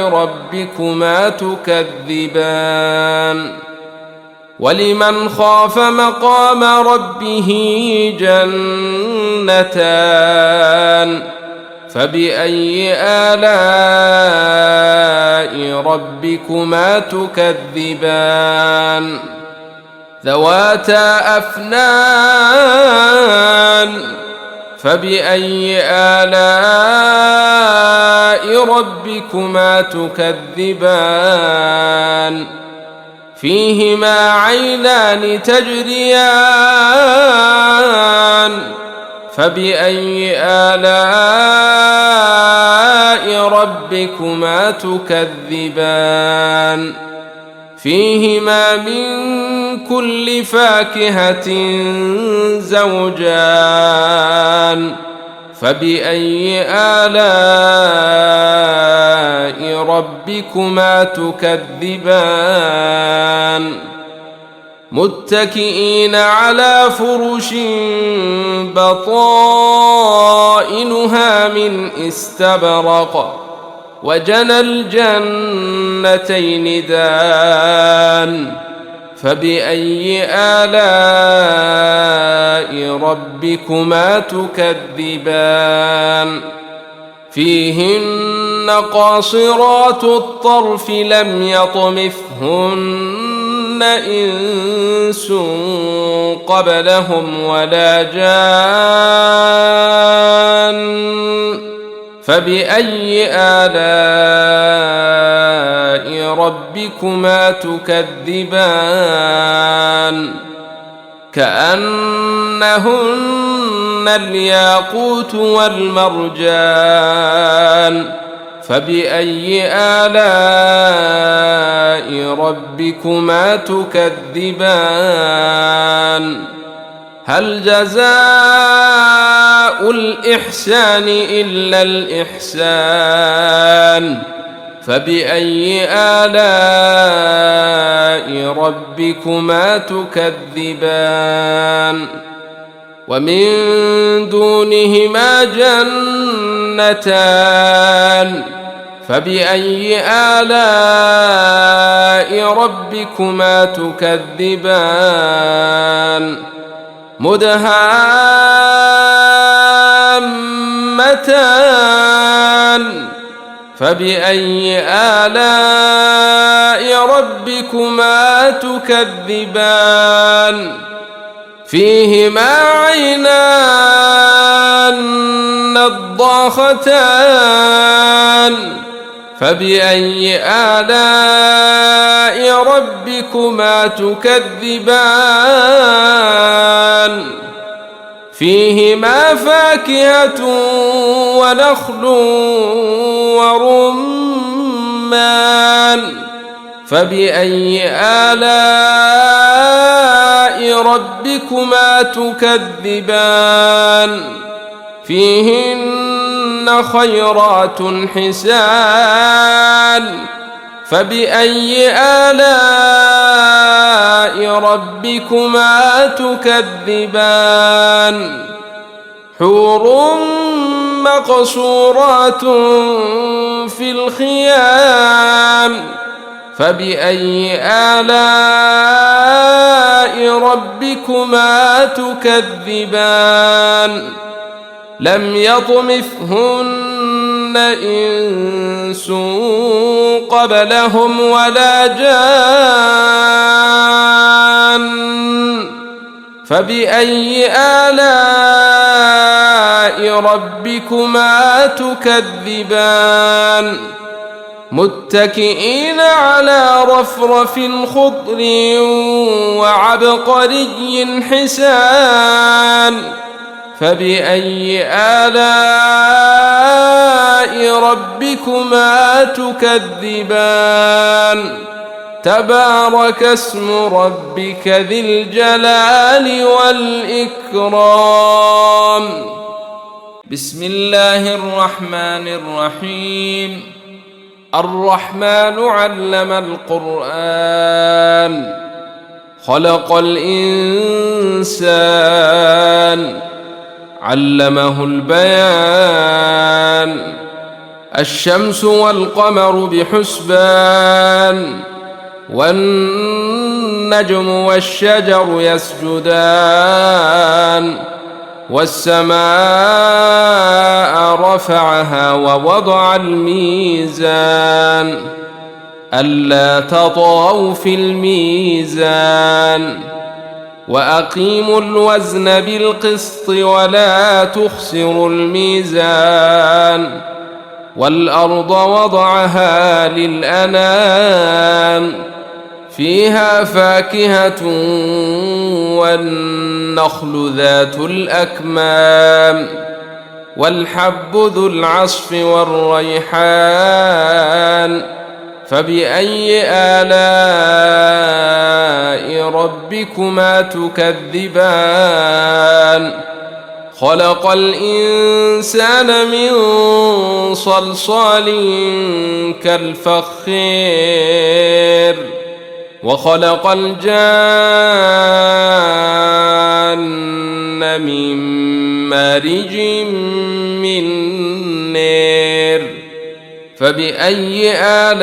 ربكما تكذبان ولمن خاف مقام ربه جنتان فبأي آلاء ربكما تكذبان ذواتا أفنان فبأي آلاء ربكما تكذبان فيهما عينان تجريان فبأي آلاء ربكما تكذبان فيهما من كل فاكهة زوجان فبأي آلاء ربكما تكذبان متكئين على فرش بطائنها من استبرق وجنى الجنتين دان فبأي آلاء ربكما تكذبان فيهن قاصرات الطرف لم يطمثهن إنس قبلهم ولا جان فبأي آلاء ربكما تكذبان كأنهن الياقوت والمرجان فبأي آلاء ربكما تكذبان هل جزاء الإحسان إلا الإحسان فبأي آلاء ربكما تكذبان ومن دونهما جنتان فبأي آلاء ربكما تكذبان مدهامتان فبأي آلاء ربكما تكذبان فيهما عينان نضاختان فبأي آلاء ربكما تكذبان فيهما فاكهة ونخل ورمان فبأي آلاء ربكما تكذبان فيهن خيرات حسان فبأي آلاء ربكما تكذبان حور مقصورات في الخيام فبأي آلاء ربكما تكذبان لم يطمثهن إنس قبلهم ولا جان فبأي آلاء ربكما تكذبان متكئين على رفرف خضر وعبقري حسان فبأي آلاء ربكما تكذبان تبارك اسم ربك ذي الجلال والإكرام بسم الله الرحمن الرحيم الرحمن علم القرآن خلق الإنسان علمه البيان. الشمس والقمر بحسبان، والنجم والشجر يسجدان، والسماء رفعها ووضع الميزان ألا تطغوا في الميزان وأقيموا الوزن بالقسط ولا تخسروا الميزان. والأرض وضعها للأنام، فيها فاكهة والنخل ذات الأكمام، والحب ذو العصف والريحان. فبأي آلاء ربكما تكذبان؟ خلق الإنسان من صلصال كالفخار، وخلق الجان من مارج من نار. فبأي آلاء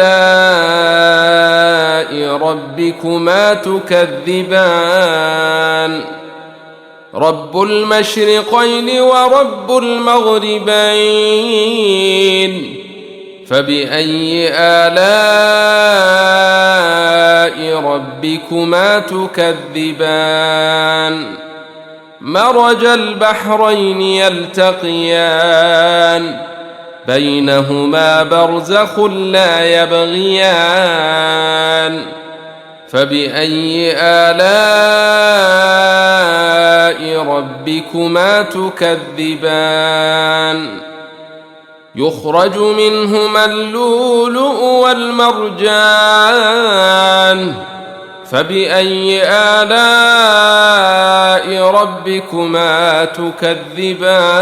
ربكما تكذبان؟ رب المشرقين ورب المغربين. فبأي آلاء ربكما تكذبان؟ مرج البحرين يلتقيان، بينهما برزخ لا يبغيان. فبأي آلاء ربكما تكذبان؟ يخرج منهما اللؤلؤ والمرجان. فبأي آلاء ربكما تكذبان؟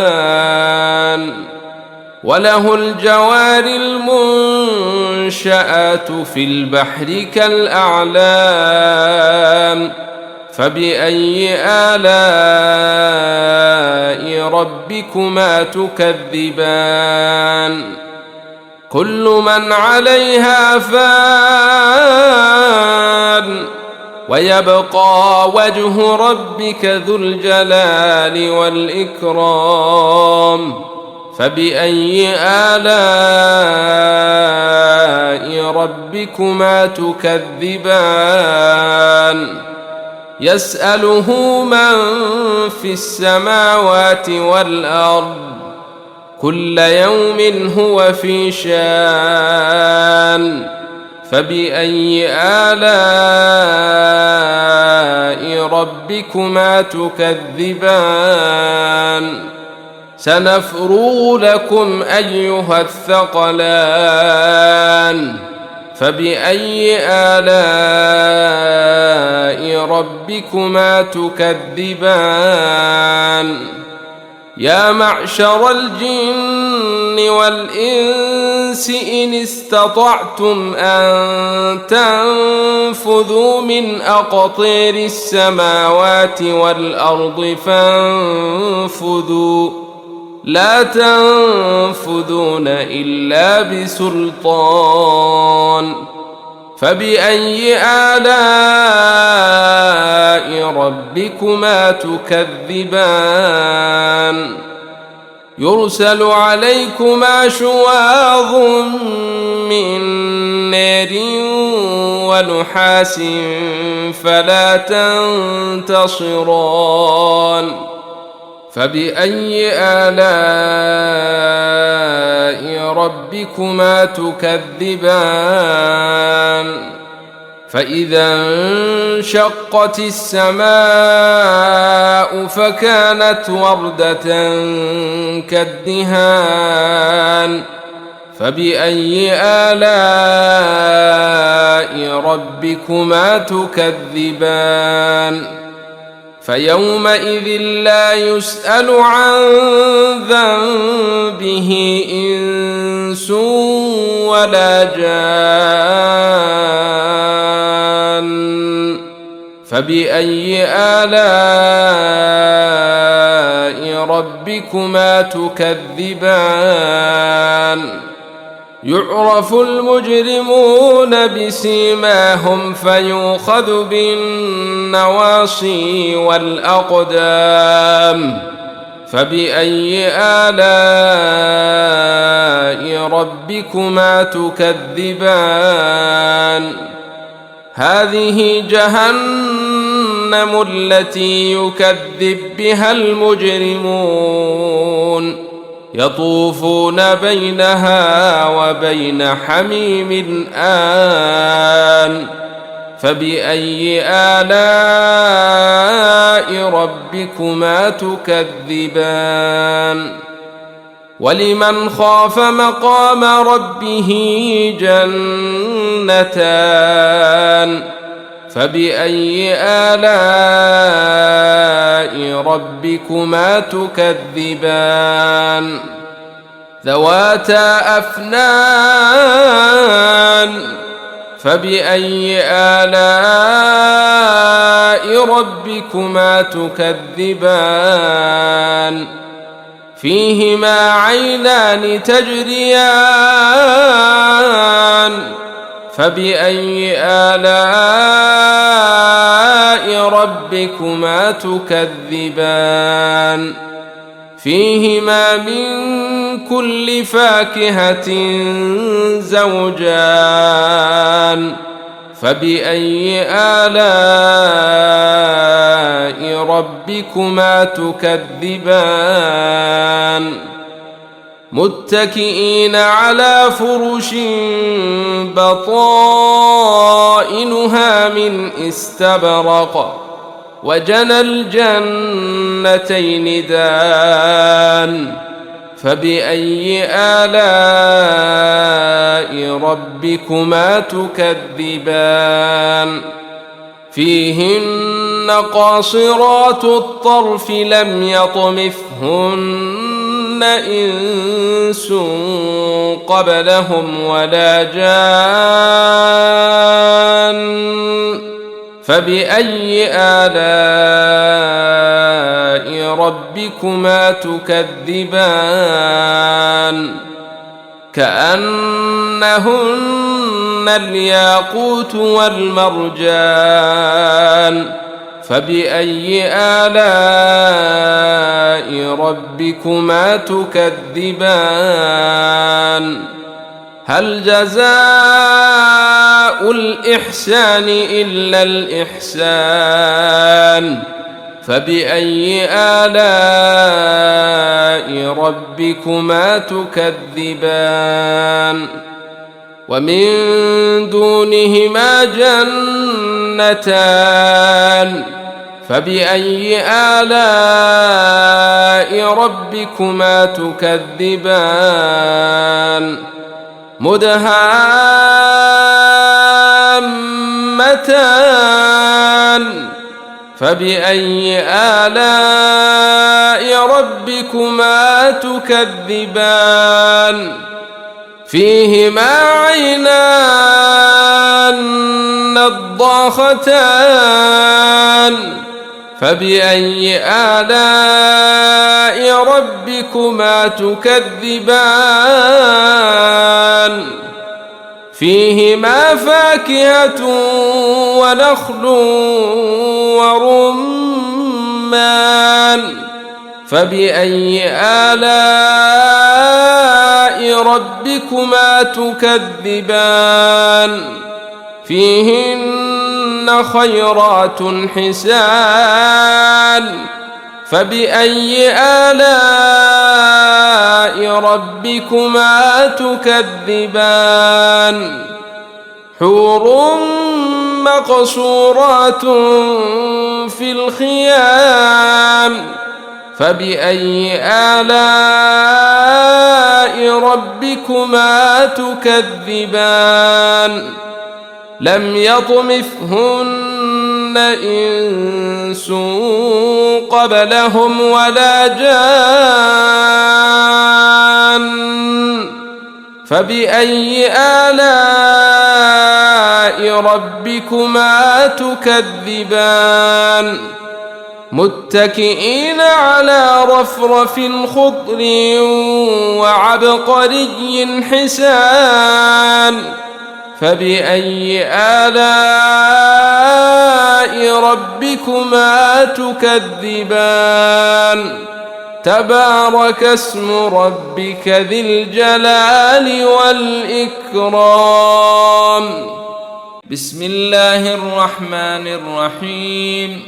وله الجوار المنشآت في البحر كالأعلام. فبأي آلاء ربكما تكذبان؟ كل من عليها فان، ويبقى وجه ربك ذو الجلال والإكرام. فبأي آلاء ربكما تكذبان؟ يسأله من في السماوات والأرض، كل يوم هو في شان. فبأي آلاء ربكما تكذبان؟ سنفرغ لكم أيها الثقلان. فبأي آلاء ربكما تكذبان؟ يا معشر الجن والإنس إن استطعتم أن تنفذوا من أقطير السماوات والأرض فانفذوا، لا تنفذون إلا بسلطان. فبأي آلاء ربكما تكذبان؟ يرسل عليكما شواظ من نار ونحاس فلا تنتصران. فبأي آلاء ربكما تكذبان؟ فإذا انشقت السماء فكانت وردة كالدهان. فبأي آلاء ربكما تكذبان؟ فيومئذ لا يسأل عن ذنبه إنس ولا جان. فبأي آلاء ربكما تكذبان يعرف المجرمون بسيماهم فيؤخذ بالنواصي والأقدام فبأي آلاء ربكما تكذبان هذه جهنم التي يكذب بها المجرمون يطوفون بينها وبين حميم آن فبأي آلاء ربكما تكذبان ولمن خاف مقام ربه جنتان فبأي آلاء ربكما تكذبان ذواتا أفنان فبأي آلاء ربكما تكذبان فيهما عينان تجريان فبأي آلاء ربكما تكذبان فيهما من كل فاكهة زوجان فبأي آلاء ربكما تكذبان متكئين على فرش بطائنها من استبرق وجنى الجنتين دان فبأي آلاء ربكما تكذبان فيهن قاصرات الطرف لم يطمثهن إنس قبلهم ولا جان فبأي آلاء ربكما تكذبان كأنهن الياقوت والمرجان فبأي آلاء ربكما تكذبان هل جزاء الإحسان إلا الإحسان فبأي آلاء ربكما تكذبان ومن دونهما جنتان فبأي آلاء ربكما تكذبان مدهامتان فبأي آلاء ربكما تكذبان فيهما عينان نضاختان فبأي آلاء ربكما تكذبان فيهما فاكهة ونخل ورمان فبأي آلاء ربكما تكذبان فيهن خيرات حسان فبأي آلاء ربكما تكذبان حور مقصورات في الخيام فبأي آلاء ربكما تكذبان لم يطمثهن إنس قبلهم ولا جان فبأي آلاء ربكما تكذبان متكئين على رفرف خضر وعبقري حسان فبأي آلاء ربكما تكذبان تبارك اسم ربك ذي الجلال والإكرام بسم الله الرحمن الرحيم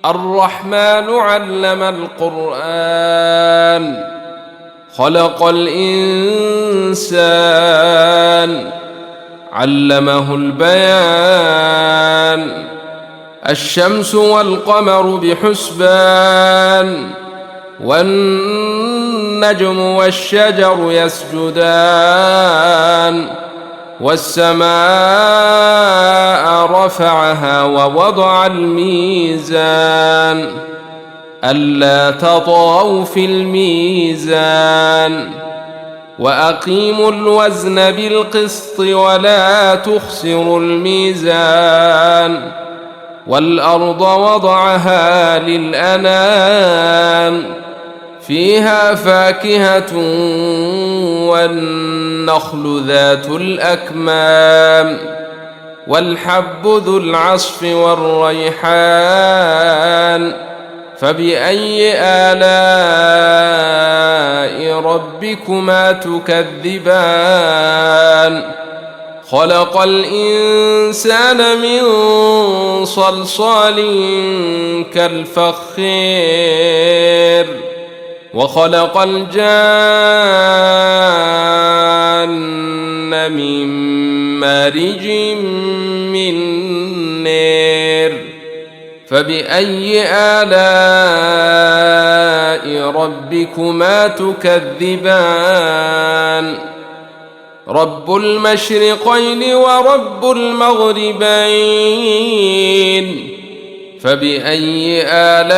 الرحمن علم القرآن خلق الإنسان علمه البيان الشمس والقمر بحسبان والنجم والشجر يسجدان والسماء رفعها ووضع الميزان ألا تطغوا في الميزان وأقيموا الوزن بالقسط ولا تخسروا الميزان والأرض وضعها للأنام فيها فاكهة والنخل ذات الأكمام والحب ذو العصف والريحان فبأي آلاء ربكما تكذبان خلق الإنسان من صلصال كالفخار وخلق الجان من مارج من نار فبأي آلاء ربكما تكذبان رب المشرقين ورب المغربين فبأي آلاء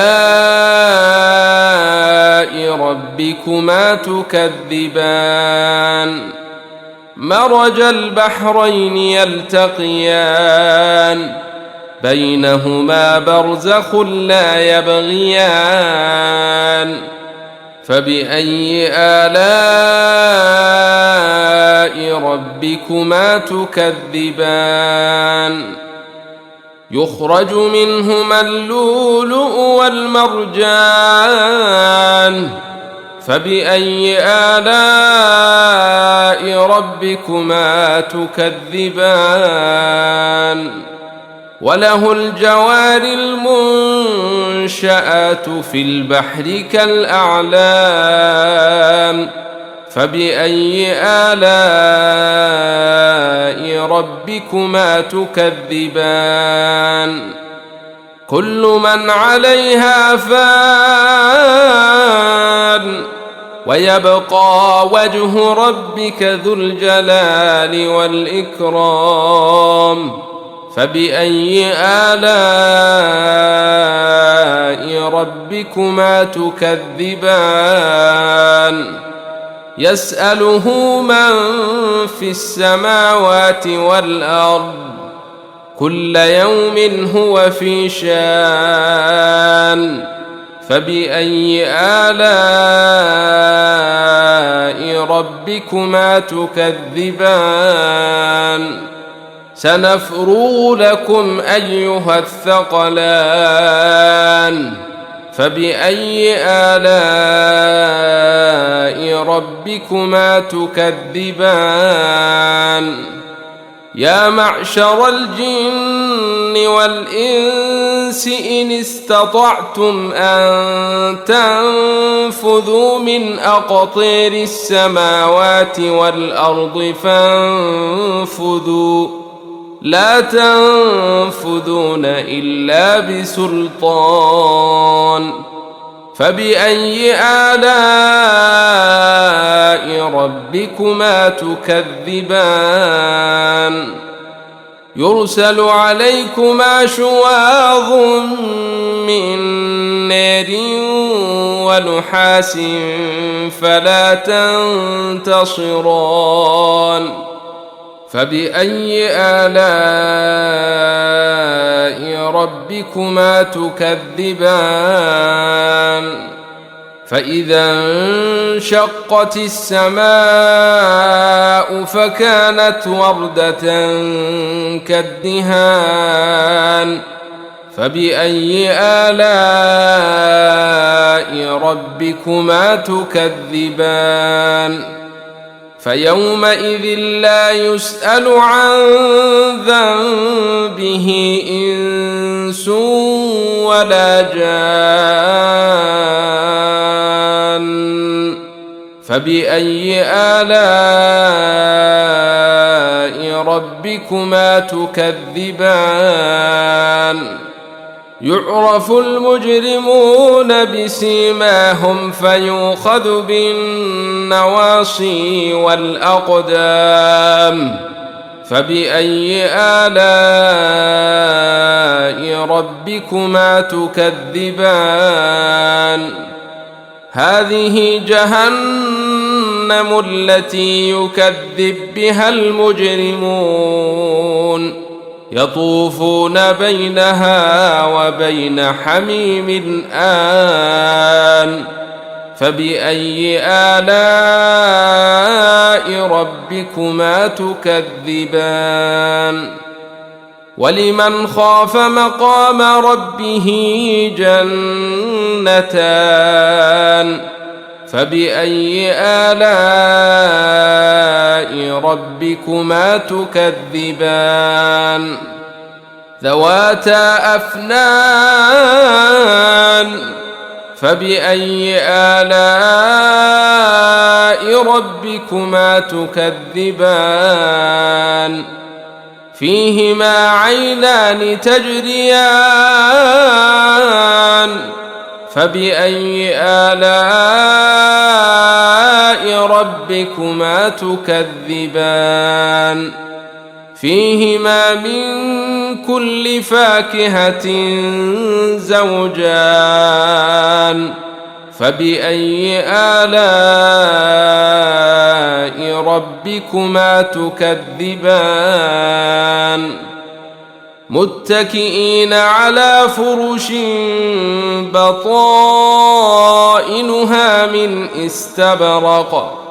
ربكما تكذبان مرج البحرين يلتقيان بينهما برزخ لا يبغيان فبأي آلاء ربكما تكذبان يخرج منهما اللؤلؤ والمرجان فبأي آلاء ربكما تكذبان وله الجوار المنشآت في البحر كالأعلام فبأي آلاء ربكما تكذبان كل من عليها فان ويبقى وجه ربك ذو الجلال والإكرام فبأي آلاء ربكما تكذبان يسأله من في السماوات والأرض كل يوم هو في شان فبأي آلاء ربكما تكذبان سنفرغ لكم أيها الثقلان فبأي آلاء ربكما تكذبان يا معشر الجن والإنس إن استطعتم أن تنفذوا من أقطير السماوات والأرض فانفذوا لا تنفذون إلا بسلطان فبأي آلاء ربكما تكذبان يرسل عليكما شواظ من نار ونحاس فلا تنتصران فبأي آلاء ربكما تكذبان فإذا انشقت السماء فكانت وردة كالدهان فبأي آلاء ربكما تكذبان فيومئذ لا يسأل عن ذنبه إنس ولا جان فبأي آلاء ربكما تكذبان يعرف المجرمون بسيماهم فيؤخذ بالنواصي والأقدام فبأي آلاء ربكما تكذبان هذه جهنم التي يكذب بها المجرمون يطوفون بينها وبين حميم آن فبأي آلاء ربكما تكذبان ولمن خاف مقام ربه جنتان فبأي آلاء ربكما تكذبان ذواتا أفنان فبأي آلاء ربكما تكذبان فيهما عينان تجريان فبأي آلاء ربكما تكذبان فيهما من كل فاكهة زوجان فبأي آلاء ربكما تكذبان متكئين على فرش بطائنها من استبرق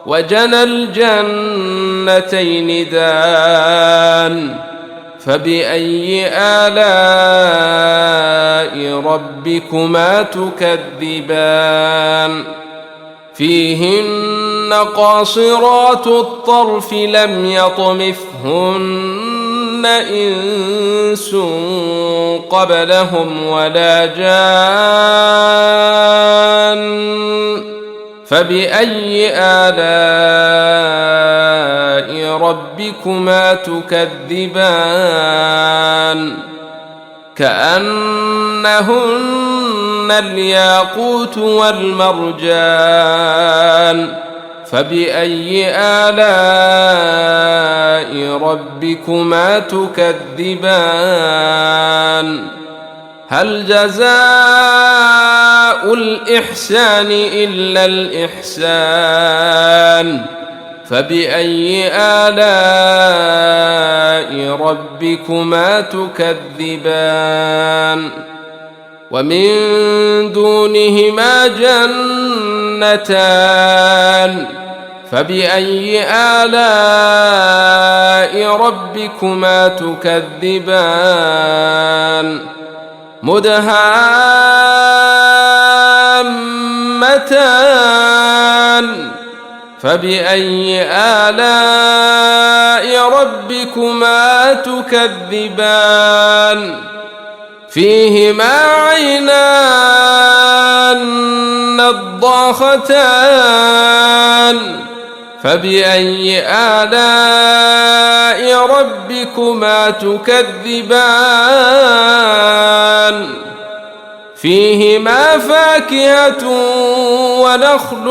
وجنى الجنتين دان فبأي آلاء ربكما تكذبان فيهن قاصرات الطرف لم يطمثهن إنس قبلهم ولا جان فبأي آلاء ربكما تكذبان كأنهن الياقوت والمرجان فبأي آلاء ربكما تكذبان هل جزاء الإحسان إلا الإحسان فبأي آلاء ربكما تكذبان ومن دونهما جنتان فبأي آلاء ربكما تكذبان مدهامتان فبأي آلاء ربكما تكذبان فيهما عينان نضاختان فبأي آلاء ربكما تكذبان فيهما فاكهة ونخل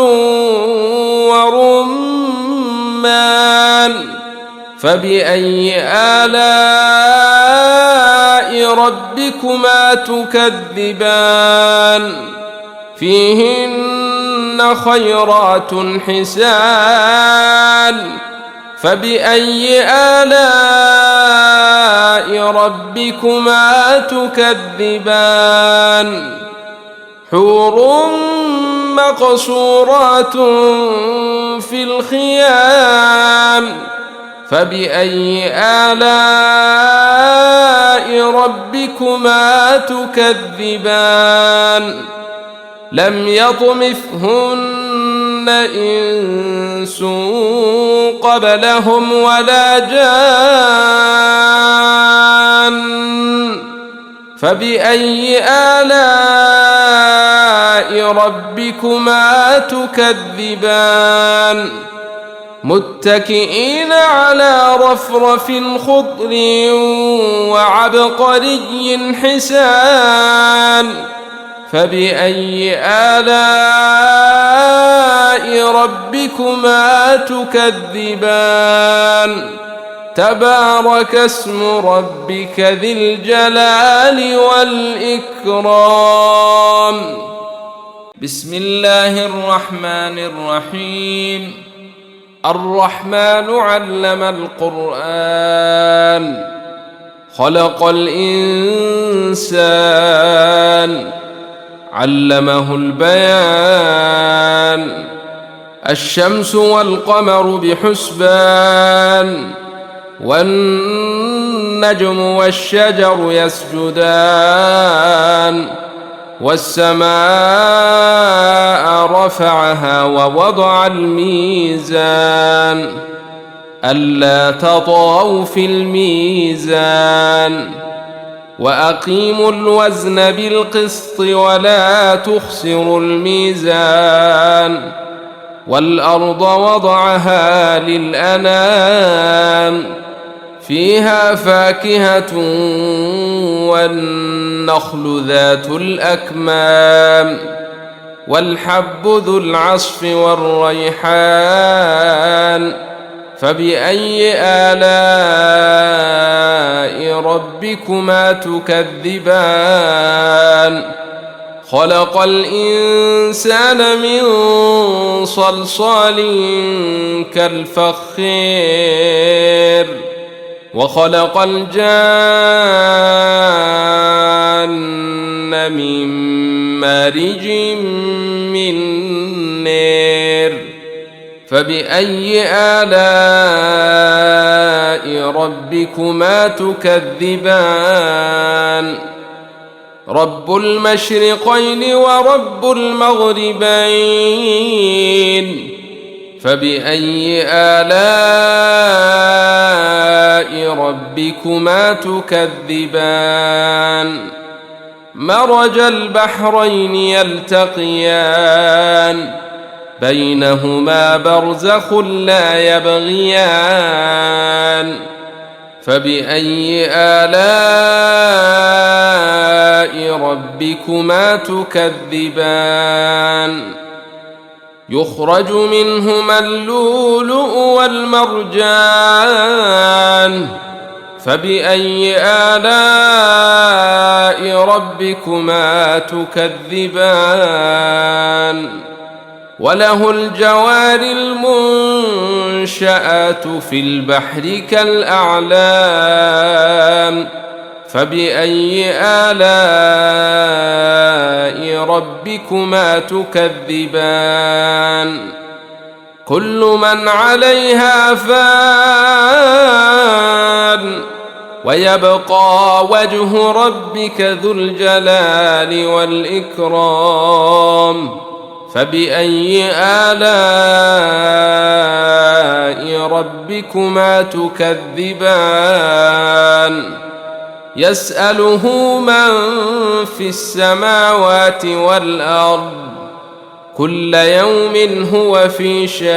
ورمان فبأي آلاء ربكما تكذبان فيهن خيرات حسان فبأي آلاء ربكما تكذبان حور مقصورات في الخيام فبأي آلاء ربكما تكذبان لم يطمثهن إنس قبلهم ولا جان فبأي آلاء ربكما تكذبان متكئين على رفرف خضر وعبقري حسان فبأي آلاء ربكما تكذبان تبارك اسم ربك ذي الجلال والإكرام بسم الله الرحمن الرحيم الرحمن علم القرآن خلق الإنسان علمه البيان الشمس والقمر بحسبان والنجم والشجر يسجدان والسماء رفعها ووضع الميزان ألا تطغوا في الميزان وأقيموا الوزن بالقسط ولا تخسروا الميزان والأرض وضعها للأنام فيها فاكهة والنخل ذات الأكمام والحب ذو العصف والريحان فبأي آلاء ربكما تكذبان خلق الإنسان من صلصال كالفخار وخلق الجان من مارج من نار فبأي آلاء ربكما تكذبان رب المشرقين ورب المغربين فبأي آلاء ربكما تكذبان مرج البحرين يلتقيان بينهما برزخ لا يبغيان فبأي آلاء ربكما تكذبان يخرج منهما اللؤلؤ والمرجان فبأي آلاء ربكما تكذبان وله الجوار المنشآت في البحر كالأعلام فبأي آلاء ربكما تكذبان كل من عليها فان ويبقى وجه ربك ذو الجلال والإكرام فبأي آلاء ربكما تكذبان يسأله من في السماوات والأرض كل يوم هو في شان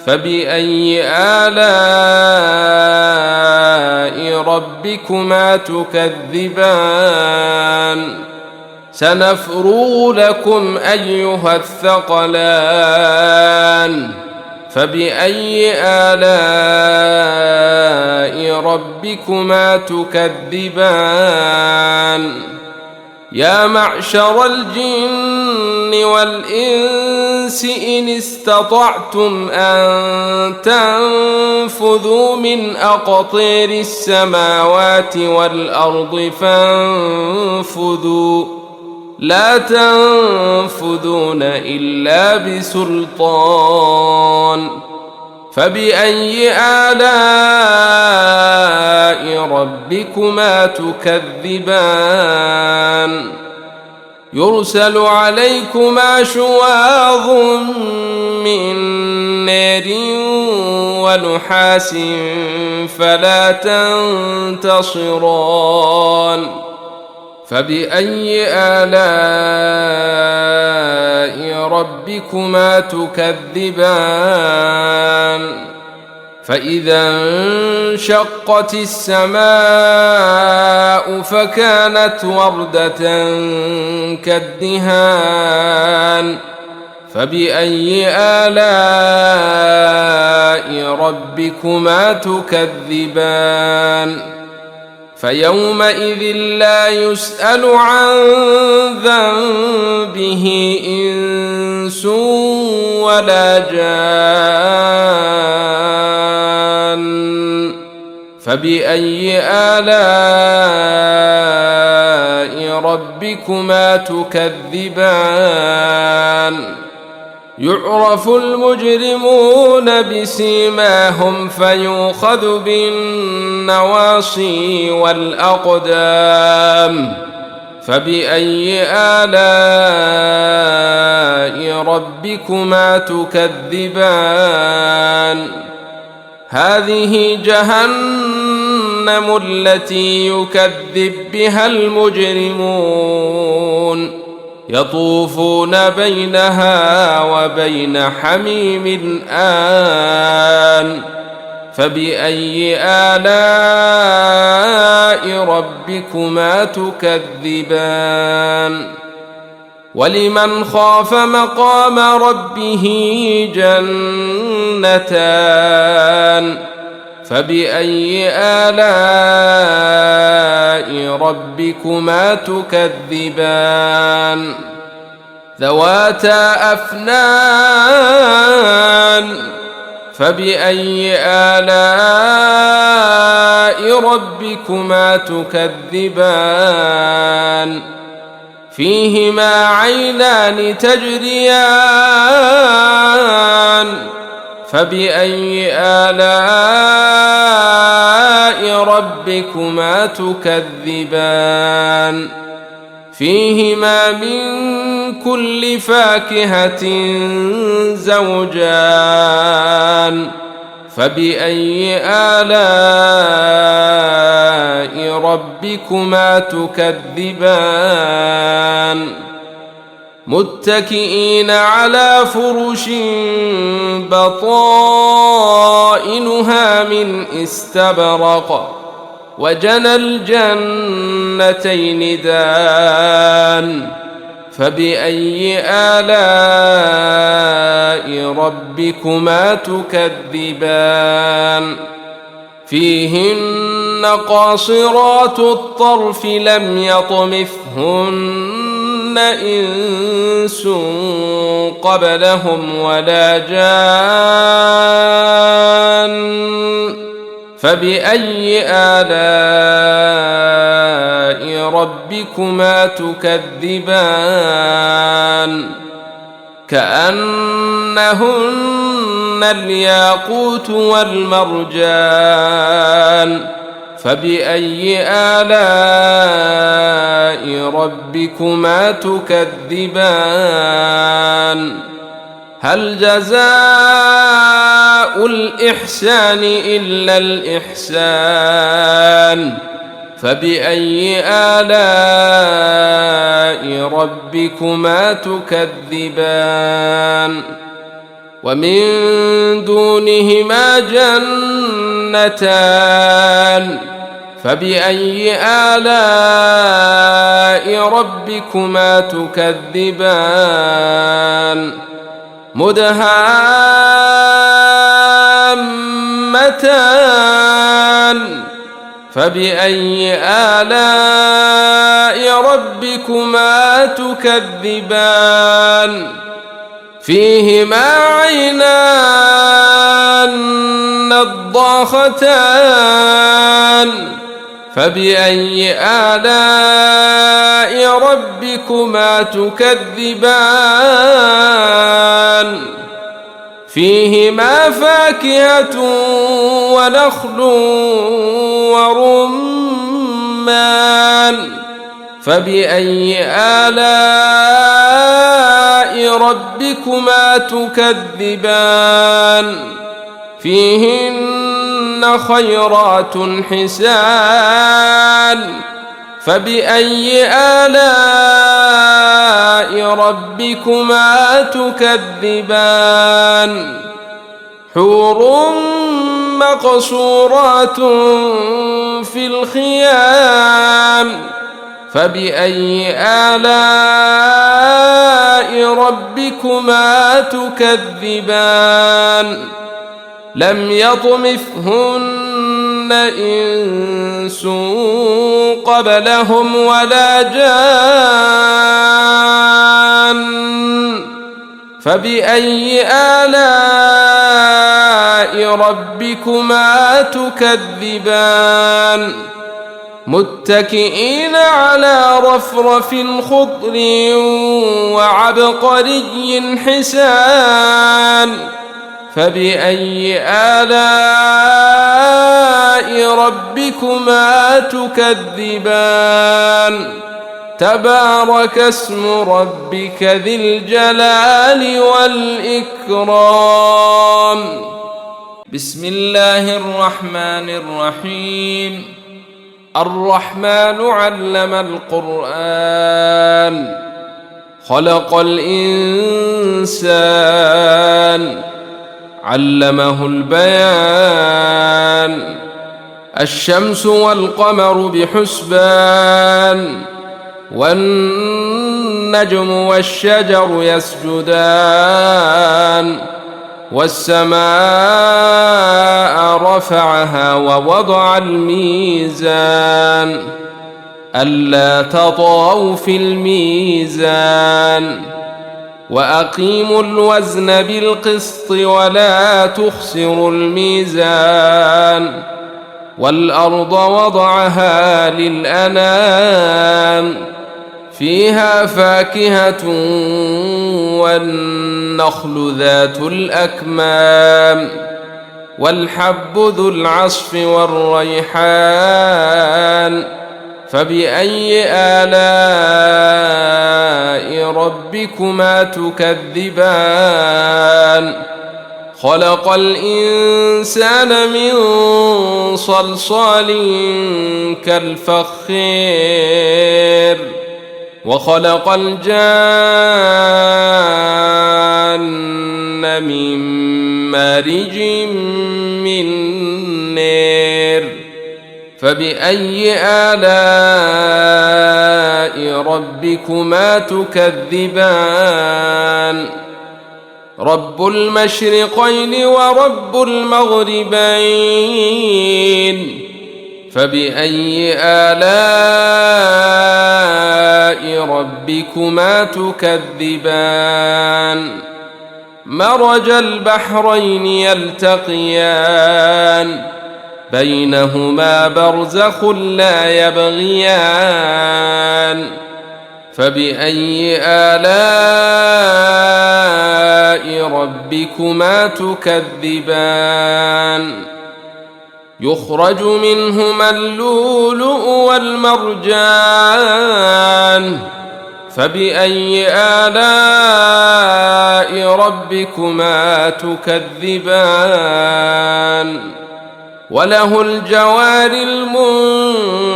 فبأي آلاء ربكما تكذبان سنفرغ لكم أيها الثقلان فبأي آلاء ربكما تكذبان يا معشر الجن والإنس إن استطعتم أن تنفذوا من أقطير السماوات والأرض فانفذوا لا تنفذون إلا بسلطان فبأي آلاء ربكما تكذبان يرسل عليكما شواظ من نار ونحاس فلا تنتصران فبأي آلاء ربكما تكذبان فإذا انشقت السماء فكانت وردة كالدهان فبأي آلاء ربكما تكذبان فيومئذ لا يسأل عن ذنبه إنس ولا جان فبأي آلاء ربكما تكذبان يعرف المجرمون بسيماهم فيؤخذ بالنواصي والأقدام فبأي آلاء ربكما تكذبان هذه جهنم التي يكذب بها المجرمون يطوفون بينها وبين حميم آن فبأي آلاء ربكما تكذبان ولمن خاف مقام ربه جنتان فبأي آلاء ربكما تكذبان ذواتا أفنان فبأي آلاء ربكما تكذبان فيهما عينان تجريان فبأي آلاء ربكما تكذبان فيهما من كل فاكهة زوجان فبأي آلاء ربكما تكذبان متكئين على فرش بطائنها من استبرق وجنى الجنتين دان فبأي آلاء ربكما تكذبان فيهن قاصرات الطرف لم يطمثهن إنس قبلهم ولا جان فبأي آلاء ربكما تكذبان كأنهن الياقوت والمرجان فبأي آلاء ربكما تكذبان هل جزاء الإحسان إلا الإحسان فبأي آلاء ربكما تكذبان ومن دونهما جنتان فبأي آلاء ربكما تكذبان مدهامتان فبأي آلاء ربكما تكذبان فيهما عينان نضاختان فبأي آلاء ربكما تكذبان فيهما فاكهة ونخل ورمان فبأي آلاء ربكما تكذبان فيهن خيرات حسان فبأي آلاء ربكما تكذبان حور مقصورات في الخيام فبأي آلاء ربكما تكذبان لم يطمثهن إنس قبلهم ولا جان فبأي آلاء ربكما تكذبان متكئين على رفرف خضر وعبقري حسان فبأي آلاء ربكما تكذبان تبارك اسم ربك ذي الجلال والإكرام بسم الله الرحمن الرحيم الرحمن علم القرآن خلق الإنسان علمه البيان الشمس والقمر بحسبان والنجم والشجر يسجدان والسماء رفعها ووضع الميزان ألا تطغوا في الميزان وأقيموا الوزن بالقسط ولا تخسروا الميزان والأرض وضعها للأنام فيها فاكهة والنخل ذات الأكمام والحب ذو العصف والريحان فبأي آلاء ربكما تكذبان خلق الإنسان من صلصال كالفخار وخلق الجان من مارج من نار فبأي آلاء ربكما تكذبان رب المشرقين ورب المغربين فبأي آلاء ربكما تكذبان مرج البحرين يلتقيان بينهما برزخ لا يبغيان فبأي آلاء ربكما تكذبان يخرج منهما اللؤلؤ والمرجان فبأي آلاء ربكما تكذبان وله الجوار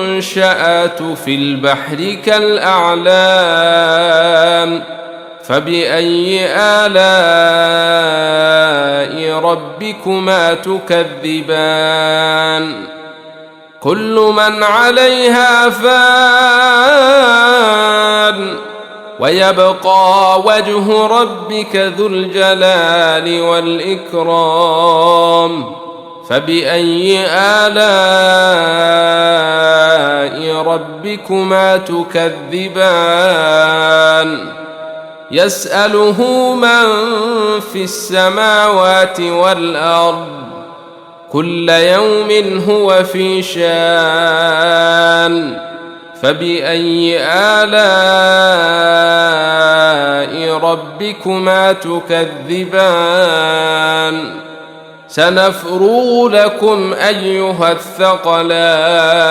المنشآت في البحر كالأعلام فبأي آلاء ربكما تكذبان كل من عليها فان ويبقى وجه ربك ذو الجلال والإكرام فبأي آلاء ربكما تكذبان يسأله من في السماوات والأرض كل يوم هو في شان فبأي آلاء ربكما تكذبان سنفرغ لكم أيها الثقلان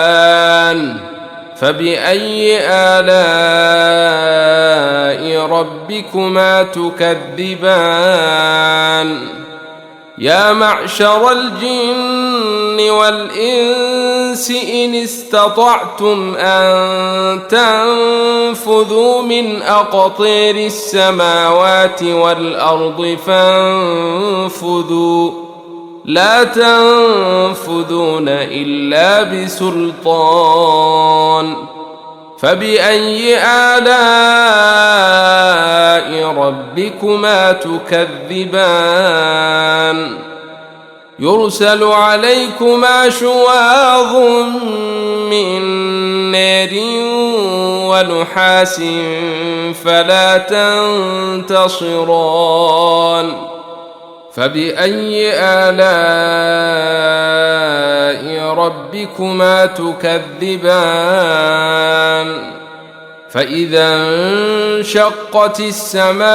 فبأي آلاء ربكما تكذبان يا معشر الجن والإنس إن استطعتم أن تنفذوا من أقطير السماوات والأرض فانفذوا لا تنفذون إلا بسلطان فبأي آلاء ربكما تكذبان يرسل عليكما شواظ من نار ونحاس فلا تنتصران فبأي آلاء ربكما تكذبان فإذا انشقت السماء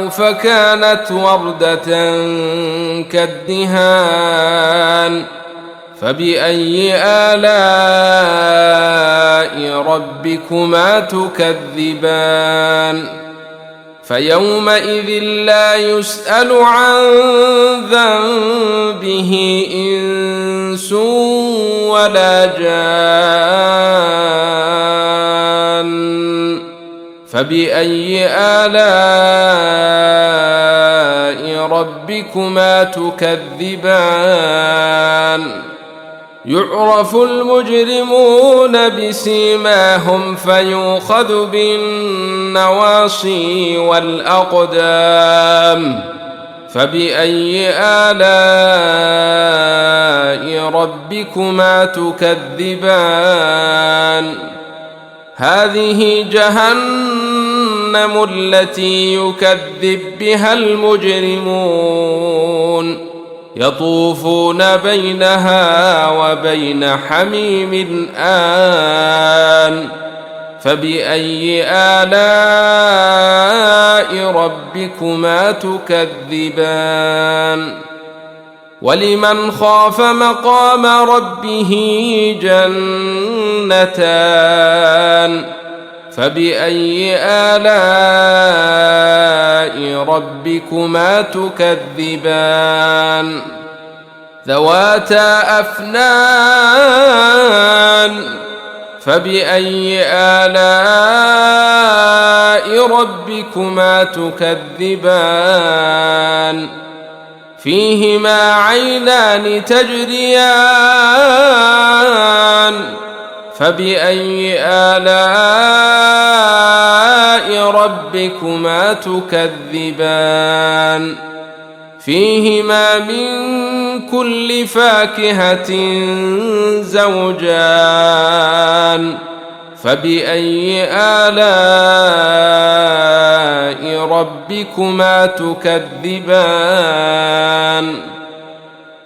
فكانت وردة كالدهان فبأي آلاء ربكما تكذبان فيومئذ لا يسأل عن ذنبه إنس ولا جان فبأي آلاء ربكما تكذبان يعرف المجرمون بسيماهم فيؤخذ بالنواصي والأقدام فبأي آلاء ربكما تكذبان هذه جهنم التي يكذب بها المجرمون يطوفون بينها وبين حميم آن فبأي آلاء ربكما تكذبان ولمن خاف مقام ربه جنتان فبأي آلاء ربكما تكذبان ذواتا أفنان فبأي آلاء ربكما تكذبان فيهما عينان تجريان فبأي آلاء ربكما تكذبان فيهما من كل فاكهة زوجان فبأي آلاء ربكما تكذبان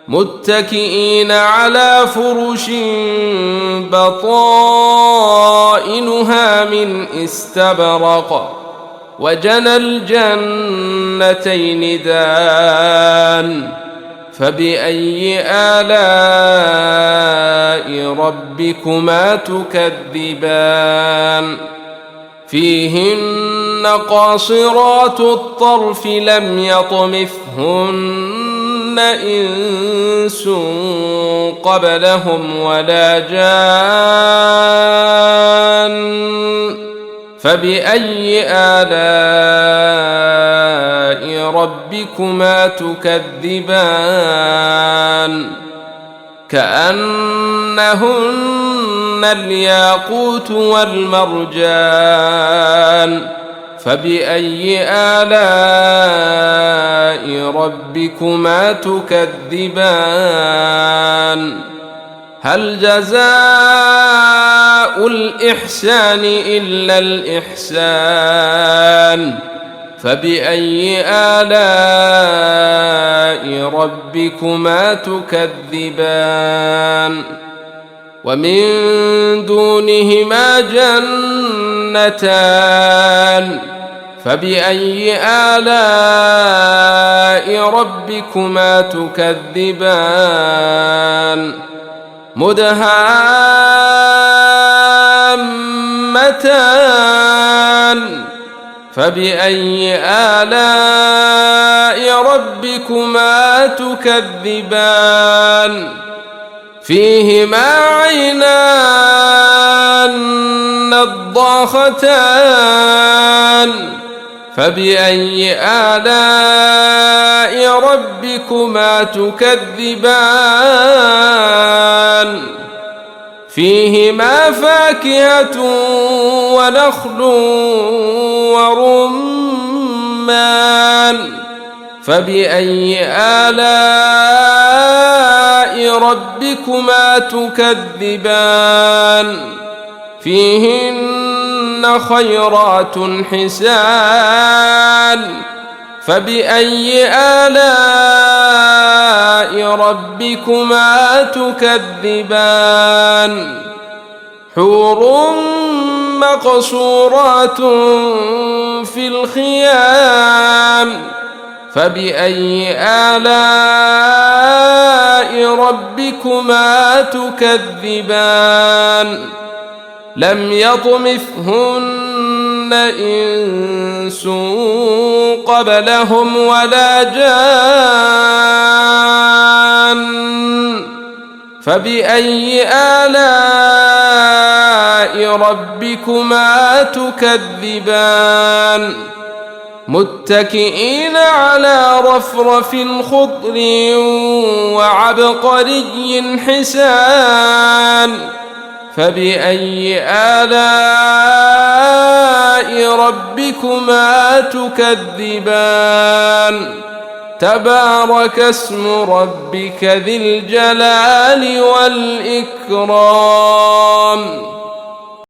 متكئين على فرش بطائنها من استبرق وجنى الجنتين دان فبأي آلاء ربكما تكذبان فيهن قاصرات الطرف لم يطمثهن إنس قبلهم ولا جان فبأي آلاء ربكما تكذبان كأنهن الياقوت والمرجان فبأي آلاء ربكما تكذبان هل جزاء الإحسان إلا الإحسان فبأي آلاء ربكما تكذبان ومن دونهما جنتان فبأي آلاء ربكما تكذبان مدهامتان فبأي آلاء ربكما تكذبان فيهما عينان نضاختان فبأي آلاء ربكما تكذبان فيهما فاكهة ونخل ورمان فبأي آلاء ربكما تكذبان فيهن خيرات حسان فبأي آلاء ربكما تكذبان حور مقصورات في الخيام فبأي آلاء ربكما تكذبان لم يطمثهن إنس قبلهم ولا جان فبأي آلاء ربكما تكذبان متكئين على رفرف خضر وعبقري حسان فبأي آلاء ربكما تكذبان تبارك اسم ربك ذي الجلال والإكرام